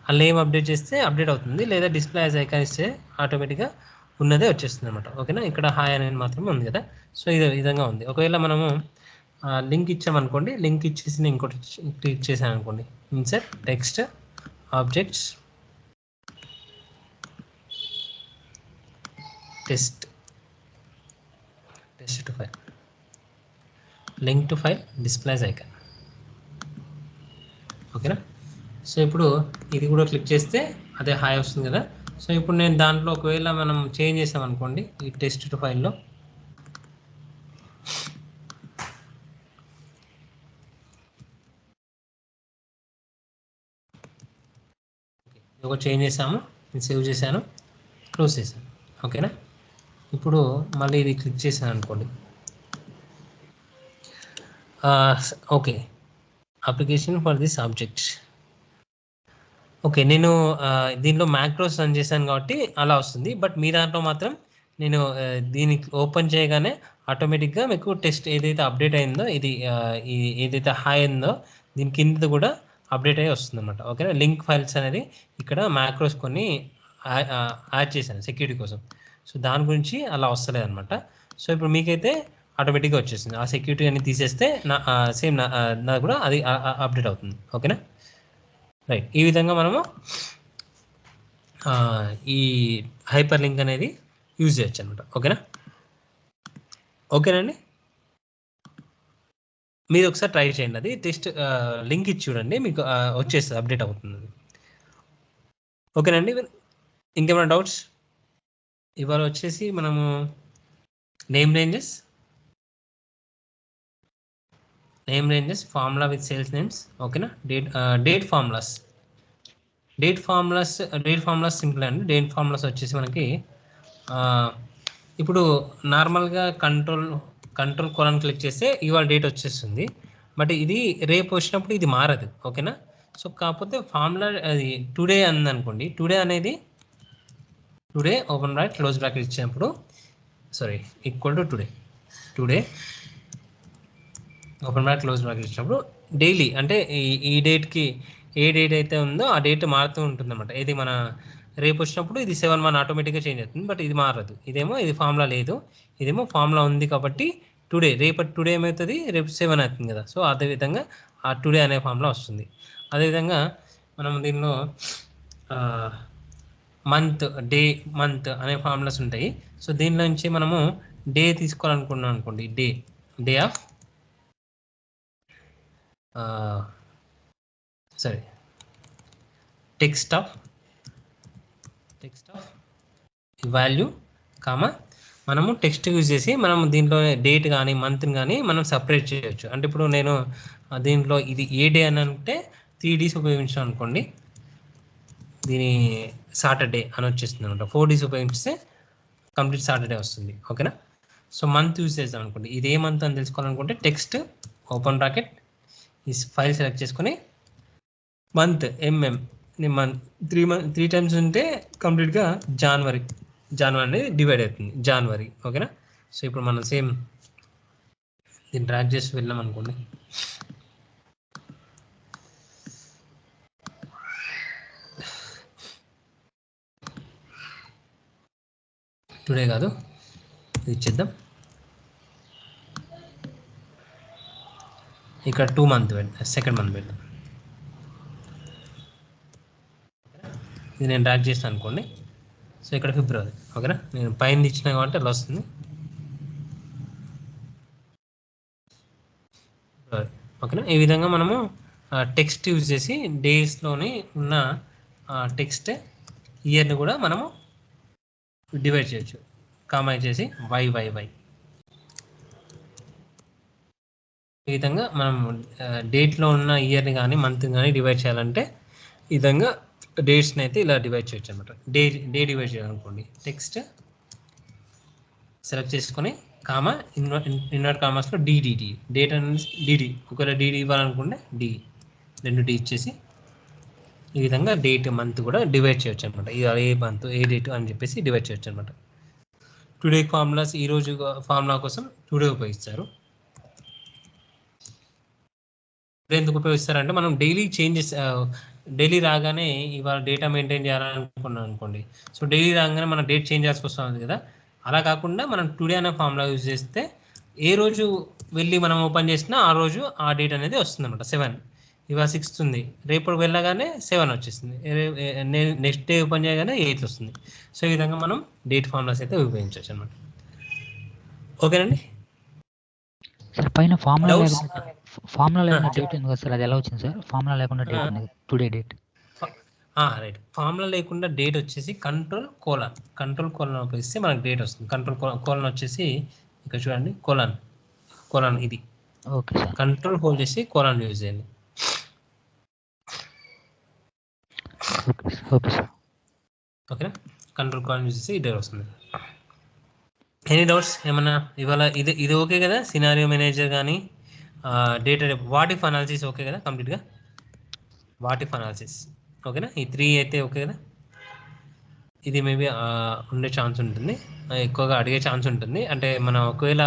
అలా ఏం అప్డేట్ చేస్తే అప్డేట్ అవుతుంది, లేదా డిస్ప్లే యాజ్ ఐకాన్ ఇస్తే ఆటోమేటిక్గా ఉన్నదే వచ్చేస్తుంది అనమాట ఓకేనా. ఇక్కడ హాయ్ అనేది మాత్రమే ఉంది కదా. సో ఇది విధంగా ఉంది. ఒకవేళ మనము లింక్ ఇచ్చామనుకోండి, లింక్ ఇచ్చేసి నేను ఇంకోటి క్లిక్ చేశాను అనుకోండి, insert text objects test2 file, link to file displays icon ఓకేనా. సో ఇప్పుడు ఇది కూడా క్లిక్ చేస్తే అదే హాయ్ వస్తుంది కదా. సో ఇప్పుడు నేను దాంట్లో ఒకవేళ మనం చేంజ్ చేసాం అనుకోండి, ఈ test2 ఫైల్లో ఒక చేంజ్ చేసాము, నేను సేవ్ చేశాను, క్లోజ్ చేశాను ఓకేనా. ఇప్పుడు మళ్ళీ ఇది క్లిక్ చేశాను అనుకోండి, okay application for this object okay. నేను దీనిలో మ్యాక్రోస్ రన్ చేశాను కాబట్టి అలా వస్తుంది. బట్ మీ దాంట్లో మాత్రం నేను దీన్ని ఓపెన్ చేయగానే ఆటోమేటిక్గా మీకు టెస్ట్ ఏదైతే అప్డేట్ అయిందో, ఇది ఏదైతే హాయ్ అయిందో దీని కింద కూడా అప్డేట్ అయ్యి వస్తుంది అనమాట ఓకేనా. లింక్ ఫైల్స్ అనేది ఇక్కడ మ్యాక్రోస్ కొన్ని యాడ్ చేశాను సెక్యూరిటీ కోసం. సో దాని గురించి అలా వస్తలేదు అనమాట. సో ఇప్పుడు మీకైతే ఆటోమేటిక్గా వచ్చేసింది. ఆ సెక్యూరిటీ అని తీసేస్తే సేమ్ నా కూడా అది అప్డేట్ అవుతుంది ఓకేనా. రైట్, ఈ విధంగా మనము ఈ హైపర్ లింక్ అనేది యూజ్ చేయొచ్చు అనమాట ఓకేనా. ఓకేనండి, మీరు ఒకసారి ట్రై చేయండి, అది టెస్ట్ లింక్ ఇచ్చి చూడండి, మీకు వచ్చేస్తుంది, అప్డేట్ అవుతుంది. ఓకేనండి, ఇంకేమైనా డౌట్స్? ఇవాళ వచ్చేసి మనము name ranges formula with sales names ఓకేనా. డేట్ ఫార్ములాస్ సింపుల్ అండి. డేట్ ఫార్ములాస్ వచ్చేసి మనకి ఇప్పుడు నార్మల్గా కంట్రోల్ కోలన్ క్లిక్ చేస్తే ఇవాళ డేట్ వచ్చేస్తుంది. బట్ ఇది రేపు వచ్చినప్పుడు ఇది మారదు ఓకేనా. సో కాకపోతే ఫార్ములా అది టుడే అనుకోండి, టుడే అనేది today open bracket close bracket ఇచ్చినప్పుడు equal to today open bracket close bracket ఇచ్చినప్పుడు డైలీ అంటే ఈ డేట్కి ఏ డేట్ అయితే ఉందో ఆ డేట్ మారుతూ ఉంటుంది అనమాట. ఇది మన రేపు వచ్చినప్పుడు ఇది 7 ఆటోమేటిక్గా చేంజ్ అవుతుంది, బట్ ఇది మారదు. ఇది ఫార్ములా లేదు, ఇదేమో ఫార్ములా ఉంది కాబట్టి టుడే ఏమవుతుంది, రేపు 7 అవుతుంది కదా. సో అదేవిధంగా ఆ టుడే అనే ఫార్ములా వస్తుంది. అదేవిధంగా మనం దీనిలో మంత్ అనే ఫార్ములాస్ ఉంటాయి. సో దీనిలో నుంచి మనము డే తీసుకోవాలనుకున్నాం అనుకోండి, డే ఆఫ్ సరే టెక్స్ట్ ఆఫ్ వాల్యూ కామా మనము టెక్స్ట్ యూజ్ చేసి మనం దీంట్లో డేట్ కానీ మంత్ కానీ మనం సపరేట్ చేయొచ్చు. అంటే ఇప్పుడు నేను దీంట్లో ఇది ఏ డే అని అంటే 3 డేస్ ఉపయోగించాను అనుకోండి, దీని సాటర్డే అని వచ్చేస్తుంది అనమాట. 4 డేస్ ఉపయోగిస్తే కంప్లీట్ సాటర్డే వస్తుంది. ఓకేనా? సో మంత్ యూజ్ చేద్దాం అనుకోండి, ఇది ఏ మంత్ అని తెలుసుకోవాలనుకుంటే టెక్స్ట్ ఓపెన్ బ్రాకెట్ ఈ ఫైల్ సెలెక్ట్ చేసుకొని మంత్ మంత్ 3 టైమ్స్ ఉంటే కంప్లీట్గా జనవరి అనేది డివైడ్ అవుతుంది జనవరి. ఓకేనా? సో ఇప్పుడు మనం సేమ్ దీన్ని డ్రాగ్ చేసి వెళ్ళాం అనుకోండి, టుడే కాదు ఇది ఇచ్చేద్దాం, ఇక్కడ 2 మంత్ పెడతాం, సెకండ్ మంత్ పెడతాం. ఇది నేను డ్రాగ్ చేస్తాను అనుకోండి, సో ఇక్కడ ఫిబ్రవరి. ఓకేనా? నేను పైన ఇచ్చిన కాబట్టి అలా వస్తుంది. ఓకేనా? ఈ విధంగా మనము టెక్స్ట్ యూజ్ చేసి డేస్లోని ఉన్న టెక్స్ట్ ఇయర్ని కూడా మనము డివైడ్ చేయొచ్చు. కామా చేసి వై. ఈ విధంగా మనం డేట్లో ఉన్న ఇయర్ని కానీ మంత్ కానీ డివైడ్ చేయాలంటే ఈ విధంగా డేట్స్ని అయితే ఇలా డివైడ్ చేయొచ్చు అనమాట. డే డివైడ్ చేయాలనుకోండి, టెక్స్ట్ సెలెక్ట్ చేసుకొని కామా ఇన్వర్ట్ కామాస్లో డిడిడి, డేట్ అనేది డిడి, ఒకవేళ డిడి ఇవ్వాలనుకుంటే డి, 2 డి ఇచ్చేసి ఈ విధంగా డేట్ మంత్ కూడా డివైడ్ చేయొచ్చు అనమాట. ఏ మంత్ ఏ డేట్ అని చెప్పేసి డివైడ్ చేయొచ్చు అనమాట. టుడే ఫార్ములాస్ ఈ రోజు ఫార్ములా కోసం టుడే ఉపయోగిస్తారు. ఎందుకు ఉపయోగిస్తారంటే మనం డైలీ రాగానే ఇవాళ డేటా మెయింటైన్ చేయాలనుకున్నాం అనుకోండి, సో డైలీ రాగానే మనం డేట్ చేంజ్ చేయాల్సి వస్తుంది కదా, అలా కాకుండా మనం టుడే అనే ఫార్ములా యూజ్ చేస్తే ఏ రోజు వెళ్ళి మనం ఓపెన్ చేసినా ఆ రోజు ఆ డేట్ అనేది వస్తుంది అనమాట. 7 ఇవాళ 6 ఉంది, రేపు వెళ్ళగానే 7 వచ్చేస్తుంది, నెక్స్ట్ డే ఓపెన్ చేయగానే 8 వస్తుంది. సో ఈ విధంగా మనం డేట్ ఫార్ములాస్ అయితే ఉపయోగించవచ్చు అనమాట. ఓకేనండి?
సార్ పైన ఫార్ములా లేకుండా డేట్ ఉంది కదా సార్, అది ఎలా వచ్చింది సార్? ఫార్ములా లేకుండా డేట్ ఉంది, టుడే డేట్.
రైట్. ఫార్ములా లేకుండా డేట్ వచ్చేసి కంట్రోల్ కోలన్ ఉపయోగిస్తే మనకు డేట్ వస్తుంది. కంట్రోల్ కోలన్ వచ్చేసి ఇక్కడ చూడండి, కోలన్ ఇది.
Okay sir.
కంట్రోల్ హోల్డ్ చేసి కోలన్ యూజ్ చేయండి.
Okay sir.
ఓకేనా? కంట్రోల్ కోలన్ యూజ్ చేసి డేట్ వస్తుంది. ఎనీ డౌట్స్ ఏమన్నా? ఇవాళ ఇది ఓకే కదా? సినారియో మేనేజర్ కానీ data what if analysis okay కదా కంప్లీట్గా? వాట్ ఇఫ్ అనాలిసిస్ ఓకేనా? ఈ 3 అయితే ఓకే కదా? ఇది మేబీ ఉండే ఛాన్స్ ఉంటుంది, ఎక్కువగా అడిగే ఛాన్స్ ఉంటుంది. అంటే మనం ఒకవేళ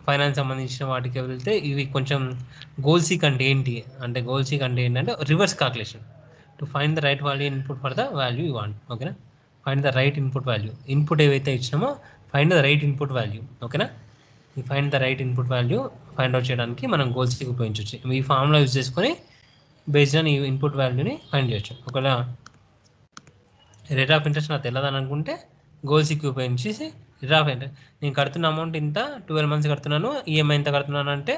ఫైనాన్స్ సంబంధించిన వాటికి వెళ్తే ఇవి కొంచెం గోల్ సీక్ అంటే ఏంటి అంటే, reverse calculation to find the right value input for the value you want. ఓకేనా? Find the right input value, input ఏవైతే ఇచ్చినామో find the right input value. ఓకేనా? ఈ find the right input value find out చేయడానికి మనం goal seek ఉపయోగించవచ్చు. ఈ formula use చేసుకొని బేస్డ్ ఆన్ ఈ ఇన్పుట్ వాల్యూని ఫైండ్ చేయొచ్చు. ఒకవేళ రేట్ ఆఫ్ ఇంట్రెస్ట్ నాకు తెలియదని అనుకుంటే గోల్ సీక్ ఉపయోగించేసి రేట్ ఆఫ్ ఇంట్రెస్ట్, నేను కడుతున్న అమౌంట్ ఇంత, 12 months కడుతున్నాను, ఈఎంఐ ఎంత కడుతున్నాను అంటే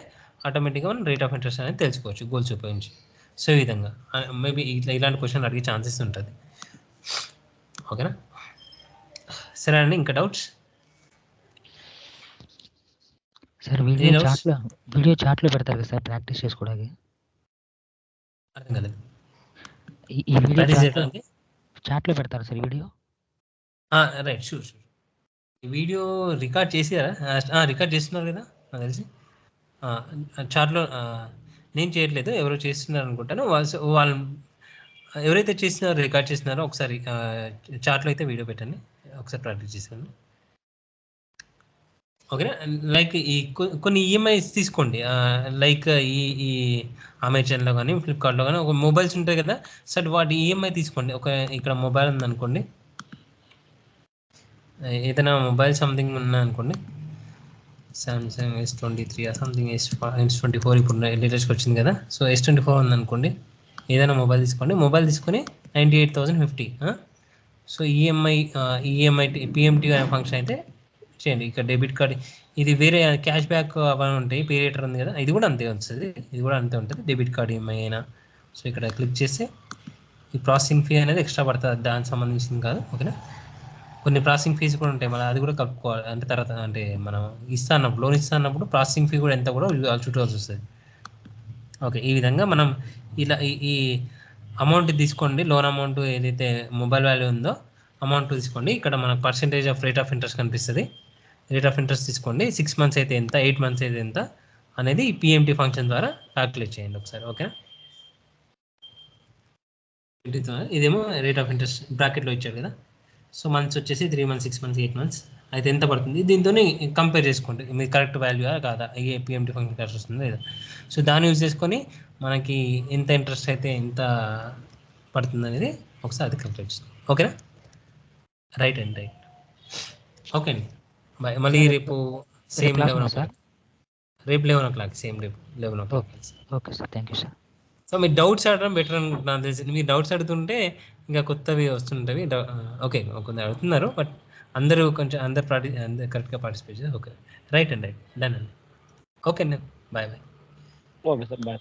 ఆటోమేటిక్గా మనం రేట్ ఆఫ్ ఇంట్రెస్ట్ అనేది తెలుసుకోవచ్చు గోల్స్ ఉపయోగించి. సో ఈ విధంగా మేబీ ఇలాంటి క్వశ్చన్ అడిగే ఛాన్సెస్ ఉంటుంది. ఓకేనా? సరే అండి, ఇంకా డౌట్స్?
సార్ వీడియో చాట్లో పెడతారు కదా సార్ ప్రాక్టీస్ చేసుకోవడానికి?
అర్థం కాలేదు.
ఈ వీడియో చాట్లో పెడతారు సార్ వీడియో?
Right, sure. ఈ వీడియో రికార్డ్ చేసారా? రికార్డ్ చేస్తున్నారు కదా నాకు తెలిసి. చాట్లో నేను చేయట్లేదు, ఎవరో చేస్తున్నారు అనుకుంటాను. వాళ్ళు ఎవరైతే చేస్తున్నారో రికార్డ్ చేస్తున్నారో ఒకసారి చాట్లో అయితే వీడియో పెట్టండి, ఒకసారి ప్రాక్టీస్ చేసాను. ఓకేనా? లైక్ ఈ కొన్ని ఈఎంఐస్ తీసుకోండి, లైక్ ఈ అమెజాన్లో కానీ ఫ్లిప్కార్ట్లో కానీ ఒక మొబైల్స్ ఉంటాయి కదా సార్, వాటి ఈఎంఐ తీసుకోండి. ఇక్కడ మొబైల్ ఉందనుకోండి, ఏదైనా మొబైల్ సంథింగ్ ఉందనుకోండి, సామ్సంగ్ S23 సంథింగ్ S24 ఇప్పుడు లేటెస్ట్గా వచ్చింది కదా, సో S24 ఉందనుకోండి, ఏదైనా మొబైల్ తీసుకోండి. మొబైల్ తీసుకొని 98,050. సో ఈఎంఐ పిఎంటీ అనే ఫంక్షన్ అయితే చేయండి. ఇక్కడ డెబిట్ కార్డ్ ఇది వేరే క్యాష్ బ్యాక్ అవన్నీ ఉంటాయి, పే రేటర్ ఉంది కదా, ఇది కూడా అంతే వస్తుంది, ఇది కూడా అంతే ఉంటుంది. డెబిట్ కార్డ్ ఈఎంఐ అయినా. సో ఇక్కడ క్లిక్ చేస్తే ఈ ప్రాసెసింగ్ ఫీ అనేది ఎక్స్ట్రా పడుతుంది, దానికి సంబంధించింది కాదు. ఓకేనా, కొన్ని ప్రాసెసింగ్ ఫీజు కూడా ఉంటాయి, మళ్ళీ అది కూడా కలుపుకోవాలి. అంటే తర్వాత అంటే మనం ఇస్తాన్నప్పుడు లోన్ ఇస్తాన్నప్పుడు ప్రాసెసింగ్ ఫీ కూడా ఎంత కూడా చుట్టుకోవాల్సి వస్తుంది. ఓకే, ఈ విధంగా మనం ఇలా ఈ అమౌంట్ తీసుకోండి, లోన్ అమౌంట్ ఏదైతే మొబైల్ వాల్యూ ఉందో అమౌంట్ తీసుకోండి. ఇక్కడ మనకు percentage of rate of interest కనిపిస్తుంది. రేట్ ఆఫ్ ఇంట్రెస్ట్ తీసుకోండి, 6 months అయితే ఎంత, 8 months అయితే ఎంత అనేది పిఎంటీ ఫంక్షన్ ద్వారా క్యాల్కులేట్ చేయండి ఒకసారి. ఓకేనా, ఇదేమో రేట్ ఆఫ్ ఇంట్రెస్ట్ బ్రాకెట్లో ఇచ్చారు కదా. సో మంత్స్ వచ్చేసి 3 months, 6 months, 8 months అయితే ఎంత పడుతుంది, దీంతో కంపేర్ చేసుకోండి మీరు కరెక్ట్ వాల్యూ కాదా, ఏ పిఎంటీ ఫంక్షన్ కరెక్ట్ వస్తుంది లేదా. సో దాన్ని యూజ్ చేసుకొని మనకి ఎంత ఇంట్రెస్ట్ అయితే ఎంత పడుతుంది అనేది ఒకసారి అది క్యాల్కులేట్ చేస్తాం. ఓకేనా, రైట్ అండి, రైట్. ఓకే అండి, బాయ్. మళ్ళీ రేపు సేమ్ 11 రేపు 11 సేమ్ రేపు 11.
Okay sir, thank you sir.
So మీరు డౌట్స్ అడగడం బెటర్ అనుకుంటున్నాను తెలిసి. మీరు డౌట్స్ అడుగుతుంటే ఇంకా కొత్తవి వస్తుంటవి. ఓకే, కొందరు అడుగుతున్నారు, బట్ అందరూ కొంచెం అందరు కరెక్ట్గా పార్టిసిపేట్ చేసి. ఓకే, రైట్ అండి, రైట్, డన్ అండి. ఓకే అండి, bye bye.
Okay sir, bye.